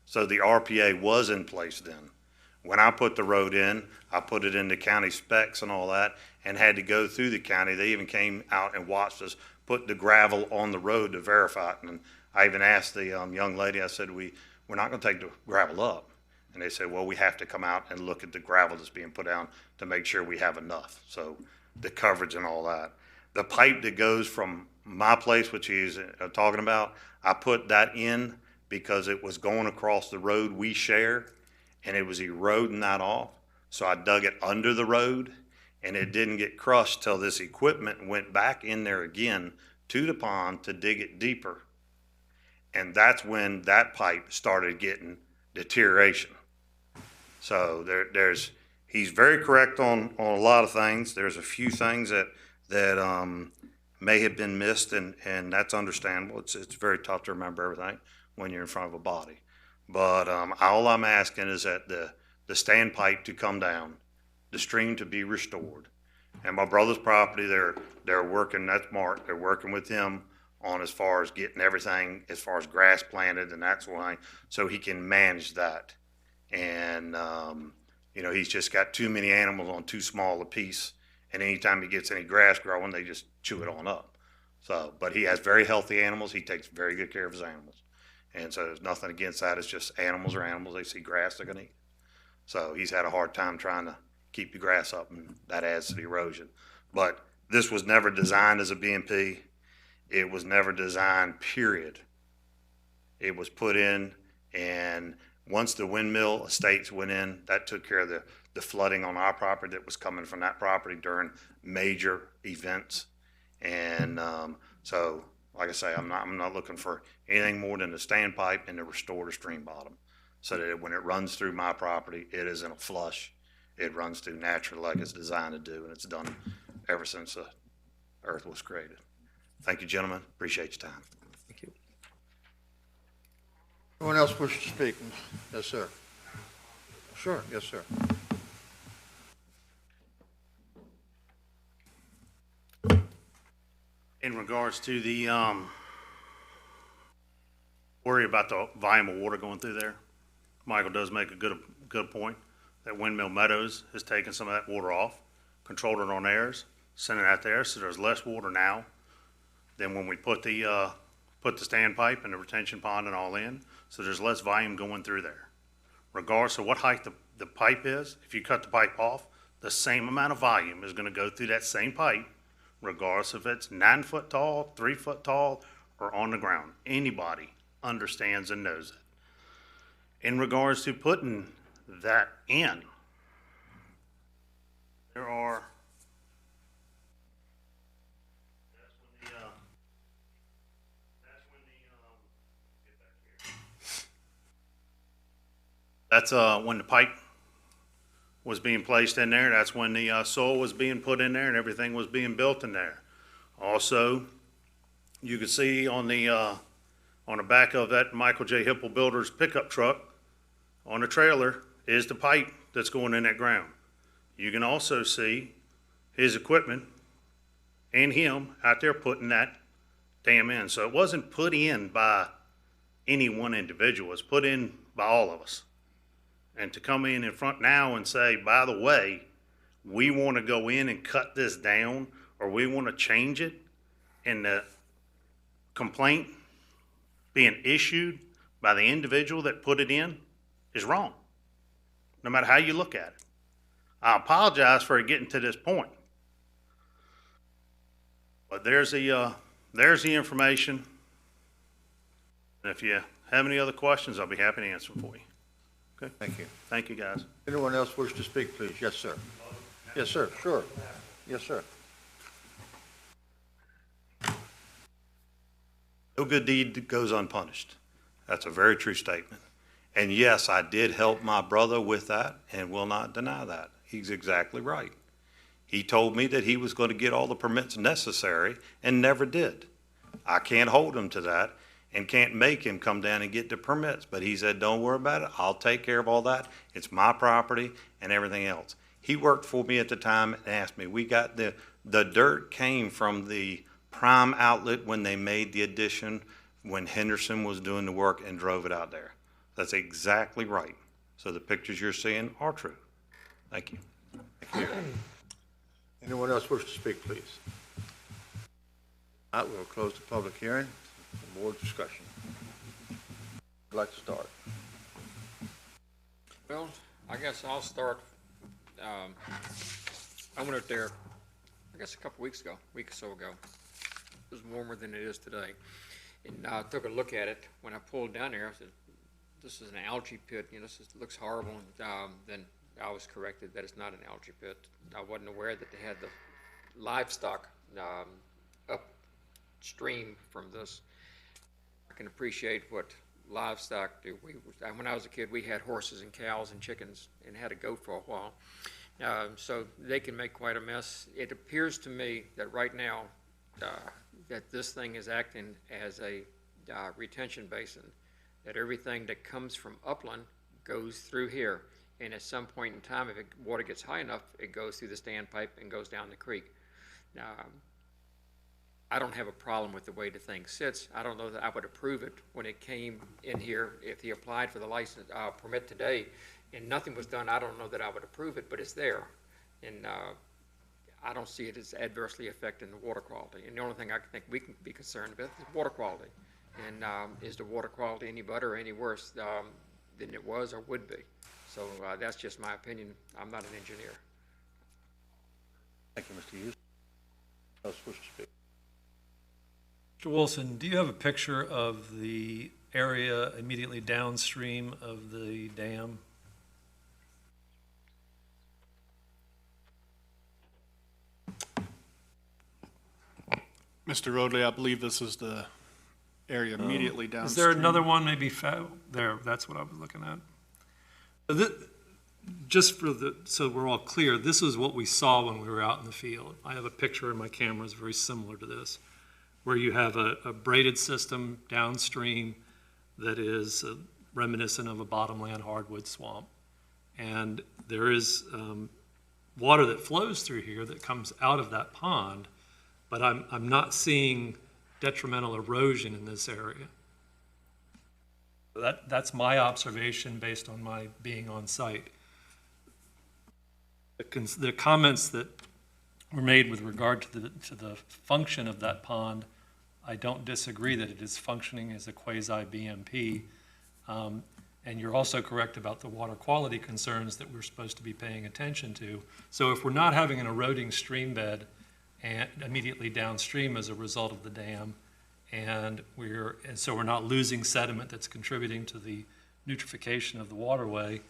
So the RPA was in place then. When I put the road in, I put it in the county specs and all that, and had to go through the county. They even came out and watched us put the gravel on the road to verify it. And I even asked the young lady, I said, we're not gonna take the gravel up. And they said, well, we have to come out and look at the gravel that's being put down to make sure we have enough. So the coverage and all that. The pipe that goes from my place, which he's talking about, I put that in because it was going across the road we share, and it was eroding that off. So I dug it under the road, and it didn't get crushed till this equipment went back in there again to the pond to dig it deeper. And that's when that pipe started getting deterioration. So there's He's very correct on a lot of things. There's a few things that may have been missed, and that's understandable. It's very tough to remember everything when you're in front of a body. But all I'm asking is that the standpipe to come down, the stream to be restored. And my brother's property, they're working, that's Mark, they're working with him on as far as getting everything, as far as grass planted and that sort of thing, so he can manage that. And, you know, he's just got too many animals on too small a piece, and anytime he gets any grass growing, they just chew it on up. So, but he has very healthy animals, he takes very good care of his animals. And so there's nothing against that, it's just animals are animals, they see grass, they're gonna eat. So he's had a hard time trying to keep the grass up, and that adds to the erosion. But this was never designed as a BMP. It was never designed, period. It was put in, and once the windmill estates went in, that took care of the flooding on our property that was coming from that property during major events. And so, like I say, I'm not looking for anything more than the standpipe and to restore the stream bottom, so that when it runs through my property, it isn't a flush. It runs through naturally like it's designed to do, and it's done ever since the earth was created. Thank you, gentlemen. Appreciate your time. Thank you. Anyone else wish to speak? Yes, sir. Sure, yes, sir. In regards to the worry about the volume of water going through there, Michael does make a good point. That Windmill Meadows has taken some of that water off, controlled it on theirs, sent it out there, so there's less water now than when we put the standpipe and the retention pond and all in, so there's less volume going through there. Regardless of what height the pipe is, if you cut the pipe off, the same amount of volume is gonna go through that same pipe, regardless if it's 9 foot tall, 3 foot tall, or on the ground. Anybody understands and knows it. In regards to putting that in, there are, that's when the pipe was being placed in there. That's when the soil was being put in there and everything was being built in there. Also, you can see on the back of that Michael J. Hipple Builders pickup truck, on the trailer, is the pipe that's going in that ground. You can also see his equipment and him out there putting that dam in. So it wasn't put in by any one individual, it's put in by all of us. And to come in front now and say, by the way, we want to go in and cut this down, or we want to change it, and the complaint being issued by the individual that put it in is wrong, no matter how you look at it. I apologize for it getting to this point. But there's the information. And if you have any other questions, I'll be happy to answer them for you. Okay? Thank you. Thank you, guys. Anyone else wish to speak, please? Yes, sir. Yes, sir, sure. Yes, sir. No good deed goes unpunished. That's a very true statement. And yes, I did help my brother with that and will not deny that. He's exactly right. He told me that he was going to get all the permits necessary and never did. I can't hold him to that and can't make him come down and get the permits. But he said, don't worry about it. I'll take care of all that. It's my property and everything else. He worked for me at the time and asked me, we got the dirt came from the prime outlet when they made the addition, when Henderson was doing the work and drove it out there. That's exactly right. So the pictures you're seeing are true. Thank you. Thank you. Anyone else wish to speak, please? All right, we'll close the public hearing, board discussion. I'd like to start. Well, I guess I'll start. I went up there, I guess a couple week or so ago. It was warmer than it is today. And I took a look at it. When I pulled down there, I said, this is an algae pit, you know, this looks horrible. And then I was corrected that it's not an algae pit. I wasn't aware that they had the livestock upstream from this. I can appreciate what livestock do. When I was a kid, we had horses and cows and chickens and had a goat for a while. So they can make quite a mess. It appears to me that right now, that this thing is acting as a retention basin, that everything that comes from upland goes through here. And at some point in time, if water gets high enough, it goes through the standpipe and goes down the creek. Now, I don't have a problem with the way the thing sits. I don't know that I would approve it when it came in here. If he applied for the license, permit today, and nothing was done, I don't know that I would approve it, but it's there. And I don't see it as adversely affecting the water quality. And the only thing I think we can be concerned with is water quality. And is the water quality any better or any worse than it was or would be? So that's just my opinion. I'm not an engineer. Thank you, Mr. Hughes. Else wish to speak? Mr. Wilson, do you have a picture of the area immediately downstream of the dam? Mr. Rodley, I believe this is the area immediately downstream. Is there another one maybe there? That's what I was looking at. Just for so we're all clear, this is what we saw when we were out in the field. I have a picture in my camera that's very similar to this, where you have a braided system downstream that is reminiscent of a bottomland hardwood swamp. And there is water that flows through here that comes out of that pond, but I'm not seeing detrimental erosion in this area. That's my observation based on my being on site. The comments that were made with regard to the function of that pond, I don't disagree that it is functioning as a quasi-BMP. And you're also correct about the water quality concerns that we're supposed to be paying attention to. So if we're not having an eroding stream bed and immediately downstream as a result of the dam, and so we're not losing sediment that's contributing to the eutrophication of the waterway,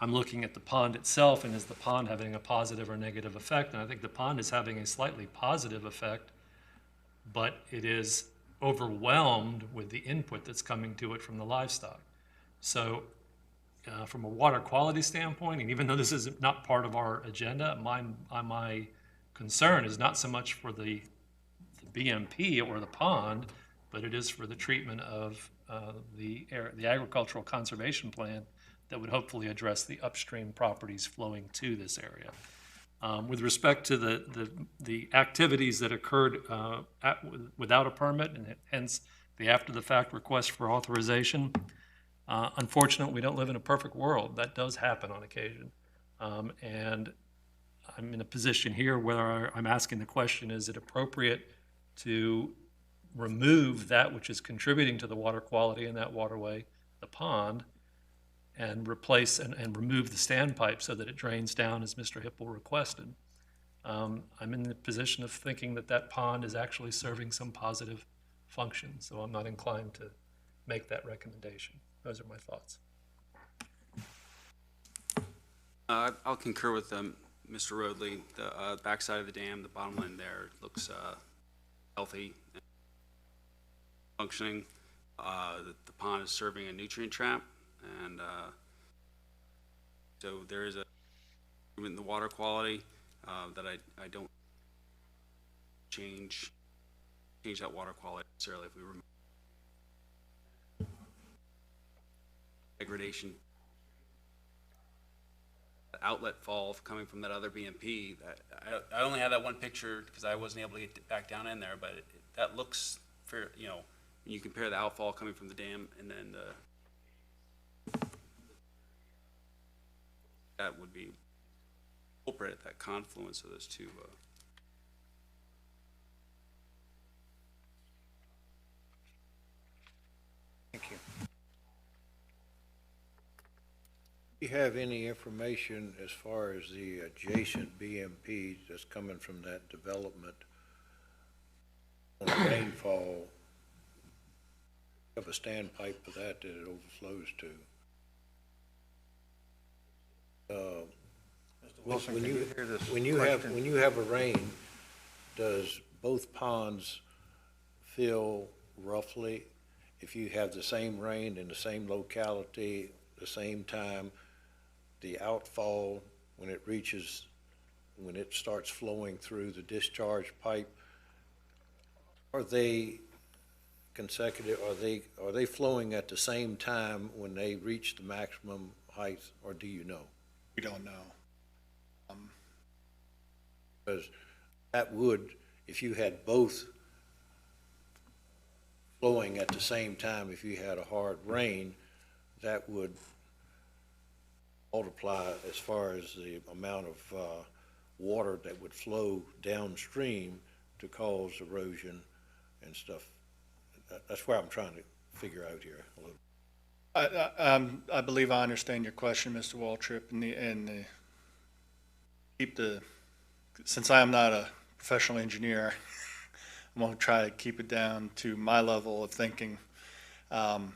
I'm looking at the pond itself, and is the pond having a positive or negative effect? And I think the pond is having a slightly positive effect, but it is overwhelmed with the input that's coming to it from the livestock. So from a water quality standpoint, and even though this is not part of our agenda, my concern is not so much for the BMP or the pond, but it is for the treatment of the agricultural conservation plan that would hopefully address the upstream properties flowing to this area. With respect to the activities that occurred without a permit, and hence the after-the-fact request for authorization, unfortunately, we don't live in a perfect world. That does happen on occasion. And I'm in a position here where I'm asking the question, is it appropriate to remove that which is contributing to the water quality in that waterway, the pond, and replace and remove the standpipe so that it drains down as Mr. Hipple requested? I'm in the position of thinking that that pond is actually serving some positive function, so I'm not inclined to make that recommendation. Those are my thoughts. I'll concur with Mr. Rodley. The backside of the dam, the bottom line there, looks healthy, functioning. The pond is serving a nutrient trap, and so there is a improvement in the water quality that I don't change that water quality necessarily if we remove degradation. Outlet fall coming from that other BMP. I only have that one picture because I wasn't able to get back down in there, but that looks fair. You know, when you compare the outfall coming from the dam and then that would be culprit at that confluence of those two. Thank you. Do you have any information as far as the adjacent BMP that's coming from that development on the rainfall? Have a standpipe for that it overflows to? Wilson, can you hear this when you have a rain, does both ponds fill roughly? If you have the same rain in the same locality, the same time, the outfall when it reaches, when it starts flowing through the discharge pipe, are they consecutive, are they flowing at the same time when they reach the maximum height, or do you know? We don't know. Because that would, if you had both flowing at the same time, if you had a hard rain, that would multiply as far as the amount of water that would flow downstream to cause erosion and stuff. That's where I'm trying to figure out here a little. I believe I understand your question, Mr. Waltrip, since I am not a professional engineer, I'm going to try to keep it down to my level of thinking. In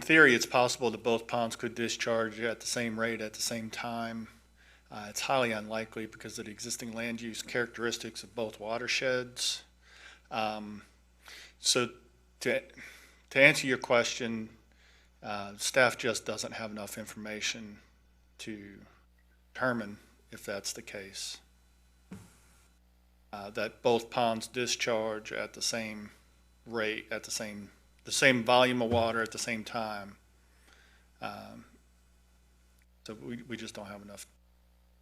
theory, it's possible that both ponds could discharge at the same rate at the same time. It's highly unlikely because of the existing land use characteristics of both watersheds. So to answer your question, staff just doesn't have enough information to determine if that's the case. That both ponds discharge at the same rate, at the same volume of water at the same time. So we just don't have enough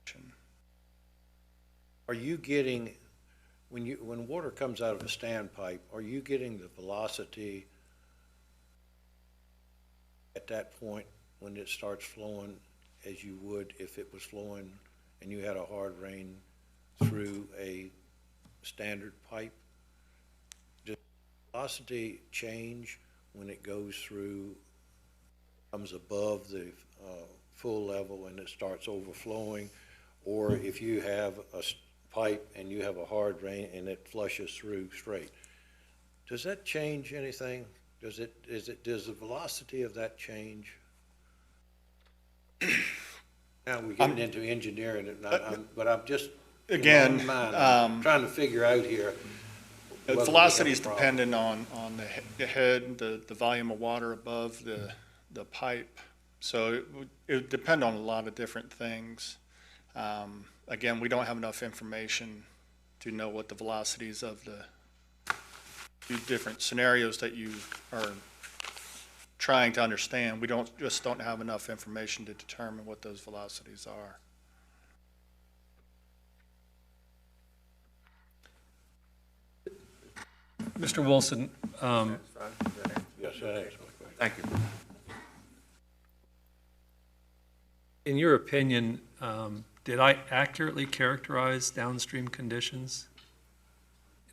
information. Are you getting, when water comes out of a standpipe, are you getting the velocity at that point when it starts flowing as you would if it was flowing and you had a hard rain through a standard pipe? Does velocity change when it goes through, comes above the full level and it starts overflowing? Or if you have a pipe and you have a hard rain and it flushes through straight, does that change anything? Does the velocity of that change? Now we're getting into engineering, but I'm just, again, in my mind, I'm trying to figure out here. Velocity is dependent on the head, the volume of water above the pipe. So it would depend on a lot of different things. Again, we don't have enough information to know what the velocities of the two different scenarios that you are trying to understand. We don't have enough information to determine what those velocities are. Mr. Wilson, Yes, Thank you. in your opinion, did I accurately characterize downstream conditions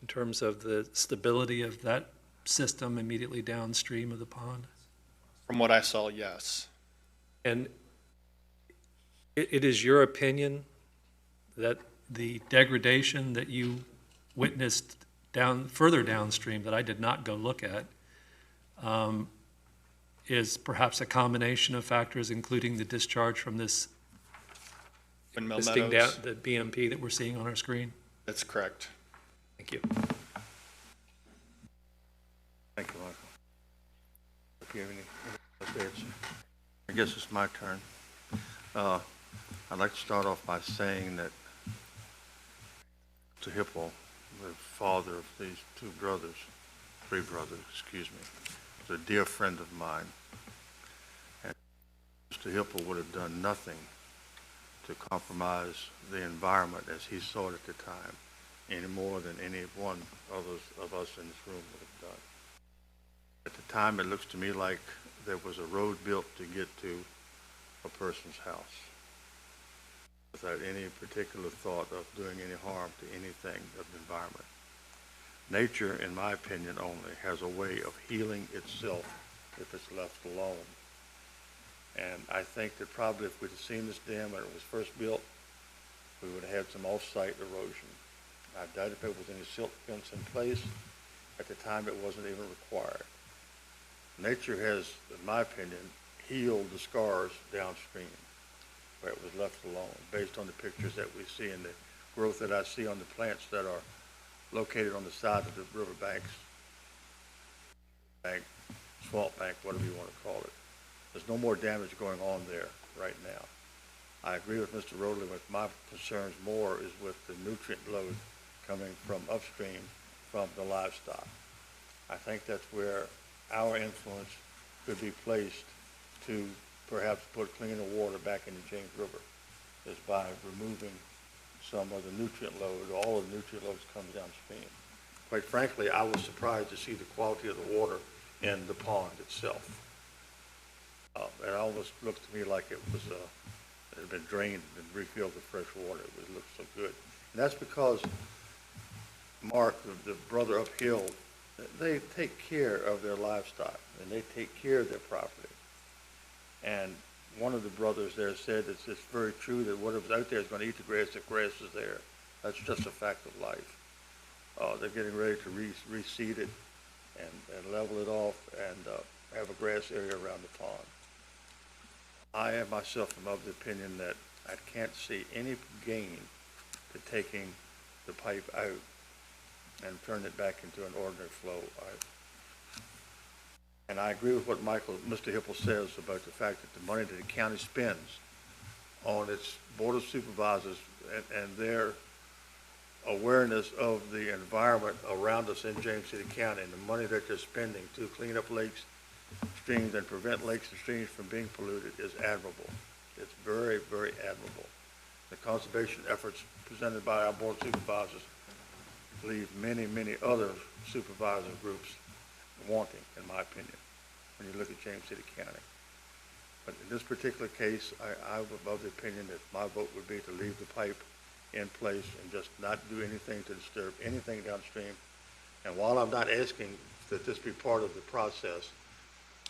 in terms of the stability of that system immediately downstream of the pond? From what I saw, yes. And it is your opinion that the degradation that you witnessed further downstream that I did not go look at is perhaps a combination of factors, including the discharge from this Windmill existing Meadows. the BMP that we're seeing on our screen? That's correct. Thank you. Thank you, Michael. Do you have any? I guess it's my turn. I'd like to start off by saying that Mr. Hipple, the father of these three brothers, excuse me, is a dear friend of mine. And Mr. Hipple would have done nothing to compromise the environment as he saw it at the time, any more than any one of us in this room would have done. At the time, it looks to me like there was a road built to get to a person's house without any particular thought of doing any harm to anything of the environment. Nature, in my opinion only, has a way of healing itself if it's left alone. And I think that probably if we'd have seen this dam when it was first built, we would have had some off-site erosion. I doubt if there was any silt fence in place. At the time, it wasn't even required. Nature has, in my opinion, healed the scars downstream where it was left alone, based on the pictures that we see and the growth that I see on the plants that are located on the side of the riverbanks, swamp bank, whatever you want to call it. There's no more damage going on there right now. I agree with Mr. Rowley, with my concerns more is with the nutrient load coming from upstream from the livestock. I think that's where our influence could be placed to perhaps put cleaner water back in the James River, is by removing some of the nutrient load. All of the nutrient loads comes downstream. Quite frankly, I was surprised to see the quality of the water in the pond itself. It almost looked to me like it was, it had been drained and refilled with fresh water. It looked so good. And that's because Mark, the brother uphill, they take care of their livestock and they take care of their property. And one of the brothers there said it's very true that whatever's out there is going to eat the grass if grass is there. That's just a fact of life. They're getting ready to reseed it and level it off and have a grass area around the pond. I am myself of the opinion that I can't see any gain to taking the pipe out and turn it back into an ordinary flow. And I agree with what Mr. Hipple says about the fact that the money that the county spends on its Board of Supervisors and their awareness of the environment around us in James City County and the money that they're spending to clean up lakes, streams, and prevent lakes and streams from being polluted is admirable. It's very, very admirable. The conservation efforts presented by our Board of Supervisors leave many, many other supervisor groups wanting, in my opinion, when you look at James City County. But in this particular case, I was of the opinion that my vote would be to leave the pipe in place and just not do anything to disturb anything downstream. And while I'm not asking that this be part of the process,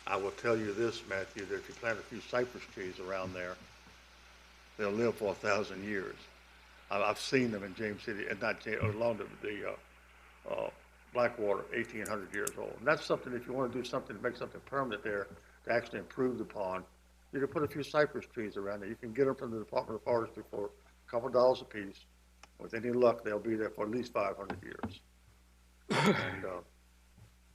I will tell you this, Matthew, that if you plant a few cypress trees around there, they'll live for 1,000 years. I've seen them in James City, and not James, along the Blackwater, 1,800 years old. And that's something, if you want to do something to make something permanent there, to actually improve the pond, you can put a few cypress trees around there. You can get them from the Department of Forestry for a couple dollars a piece. With any luck, they'll be there for at least 500 years. And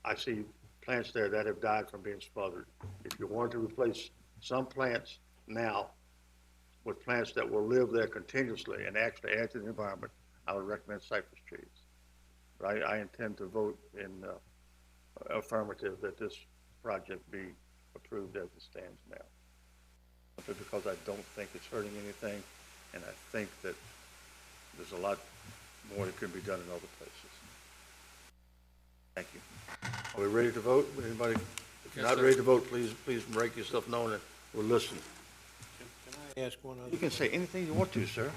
I see plants there that have died from being smothered. If you want to replace some plants now with plants that will live there continuously and actually add to the environment, I would recommend cypress trees. But I intend to vote in affirmative that this project be approved as it stands now. Simply because I don't think it's hurting anything, and I think that there's a lot more that could be done in other places. Thank you. Are we ready to vote? Anybody? If you're not ready to vote, please make yourself known and we'll listen. Can I ask one other? You can say anything you want to, sir.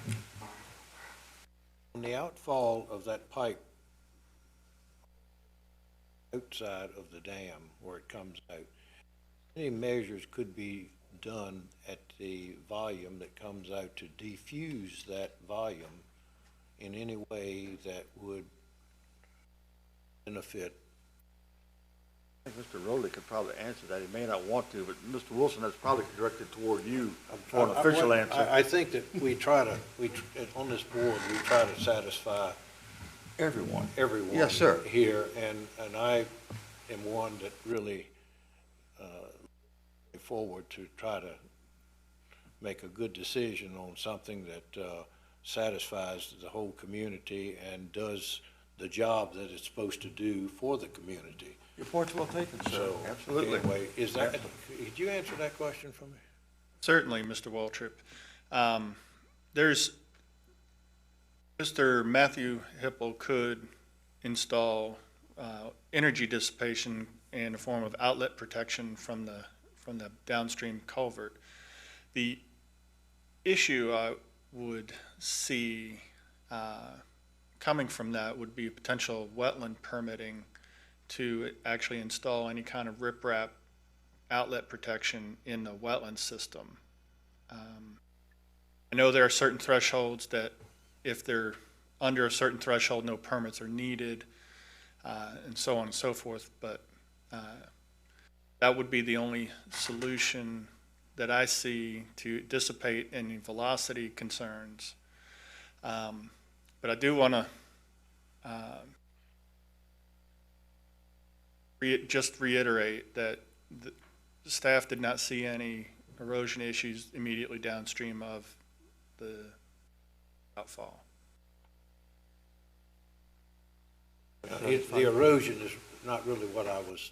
On the outfall of that pipe outside of the dam where it comes out, any measures could be done at the volume that comes out to defuse that volume in any way that would benefit? I think Mr. Rowley could probably answer that. He may not want to, but Mr. Wilson, that's probably directed toward you for an official answer. I think that we try to, on this board, we try to satisfy everyone. Yes, sir. Here, and I am one that really look forward to try to make a good decision on something that satisfies the whole community and does the job that it's supposed to do for the community. Your point's well taken, sir. So, Absolutely. anyway, could you answer that question for me? Certainly, Mr. Waltrip. There's, Mr. Matthew Hipple could install energy dissipation in a form of outlet protection from the downstream culvert. The issue I would see coming from that would be potential wetland permitting to actually install any kind of riprap outlet protection in the wetland system. I know there are certain thresholds that if they're under a certain threshold, no permits are needed, and so on and so forth, but that would be the only solution that I see to dissipate any velocity concerns. But I do want to just reiterate that the staff did not see any erosion issues immediately downstream of the outfall. The erosion is not really what I was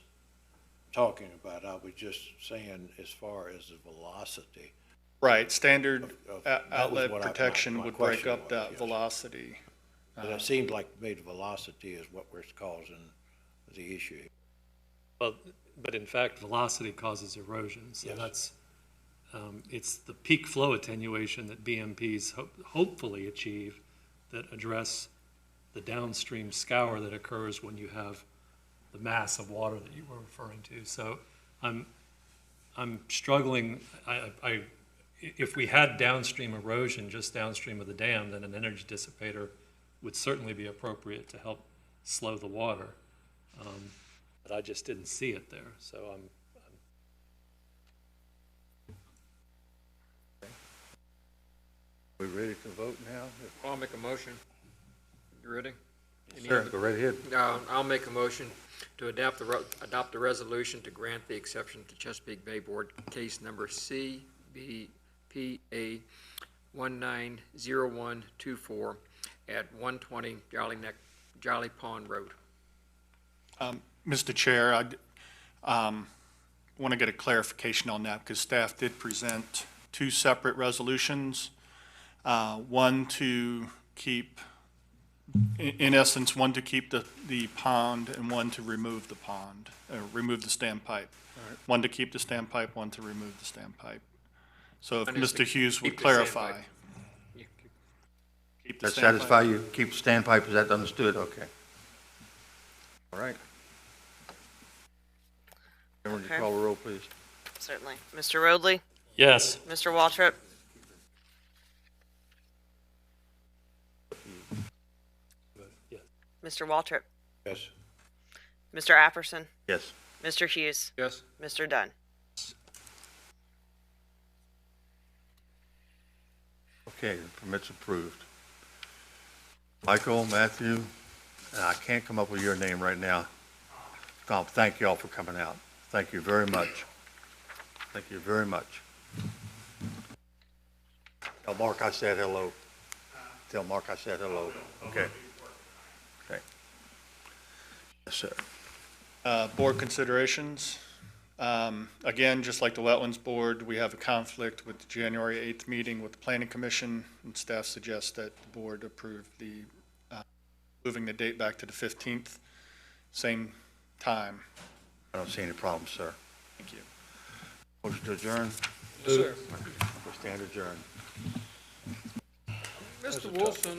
talking about. I was just saying as far as the velocity. Right, standard That was outlet what protection my would break question up was, that yes. velocity. But it seemed like maybe velocity is what was causing the issue. Well, but in fact, velocity causes erosion, so Yes. that's, it's the peak flow attenuation that BMPs hopefully achieve that address the downstream scour that occurs when you have the mass of water that you were referring to. So I'm struggling, if we had downstream erosion just downstream of the dam, then an energy dissipator would certainly be appropriate to help slow the water. But I just didn't see it there, so We ready to vote now? Well, I'll make a motion. You ready? Any Sure, other- go right ahead. I'll make a motion to adopt the resolution to grant the exception to Chesapeake Bay Board case number CBPA 190124 at 120 Jolly Pond Road. Mr. Chair, I want to get a clarification on that because staff did present two separate resolutions. One to keep, in essence, one to keep the pond and one to remove the pond, remove the standpipe. One to keep the standpipe, one to remove the standpipe. So if Mr. Hughes would Keep the clarify. standpipe. Keep the That standpipe. satisfy you? Keep the standpipe, is that understood? Okay. All right. Cameron, would you Okay. call the roll, please? Certainly. Mr. Roadley? yes. Mr. Waltrip? Yes. Mr. Waltrip? Yes. Mr. Apperson? Yes. Mr. Hughes? Yes. Mr. Dunn? Okay, the permit's approved. Michael, Matthew, I can't come up with your name right now. Tom, thank you all for coming out. Thank you very much. Thank you very much. Tell Mark I said hello. Tell Mark I said hello. Okay. Okay. Yes, sir. Board considerations. Again, just like the Wetlands Board, we have a conflict with the January 8th meeting with the Planning Commission, and staff suggests that the board approve the, moving the date back to the 15th, same time. I don't see any problem, sir. Thank you. Motion to adjourn? Yes, sir. We stand adjourned. Mr. Wilson,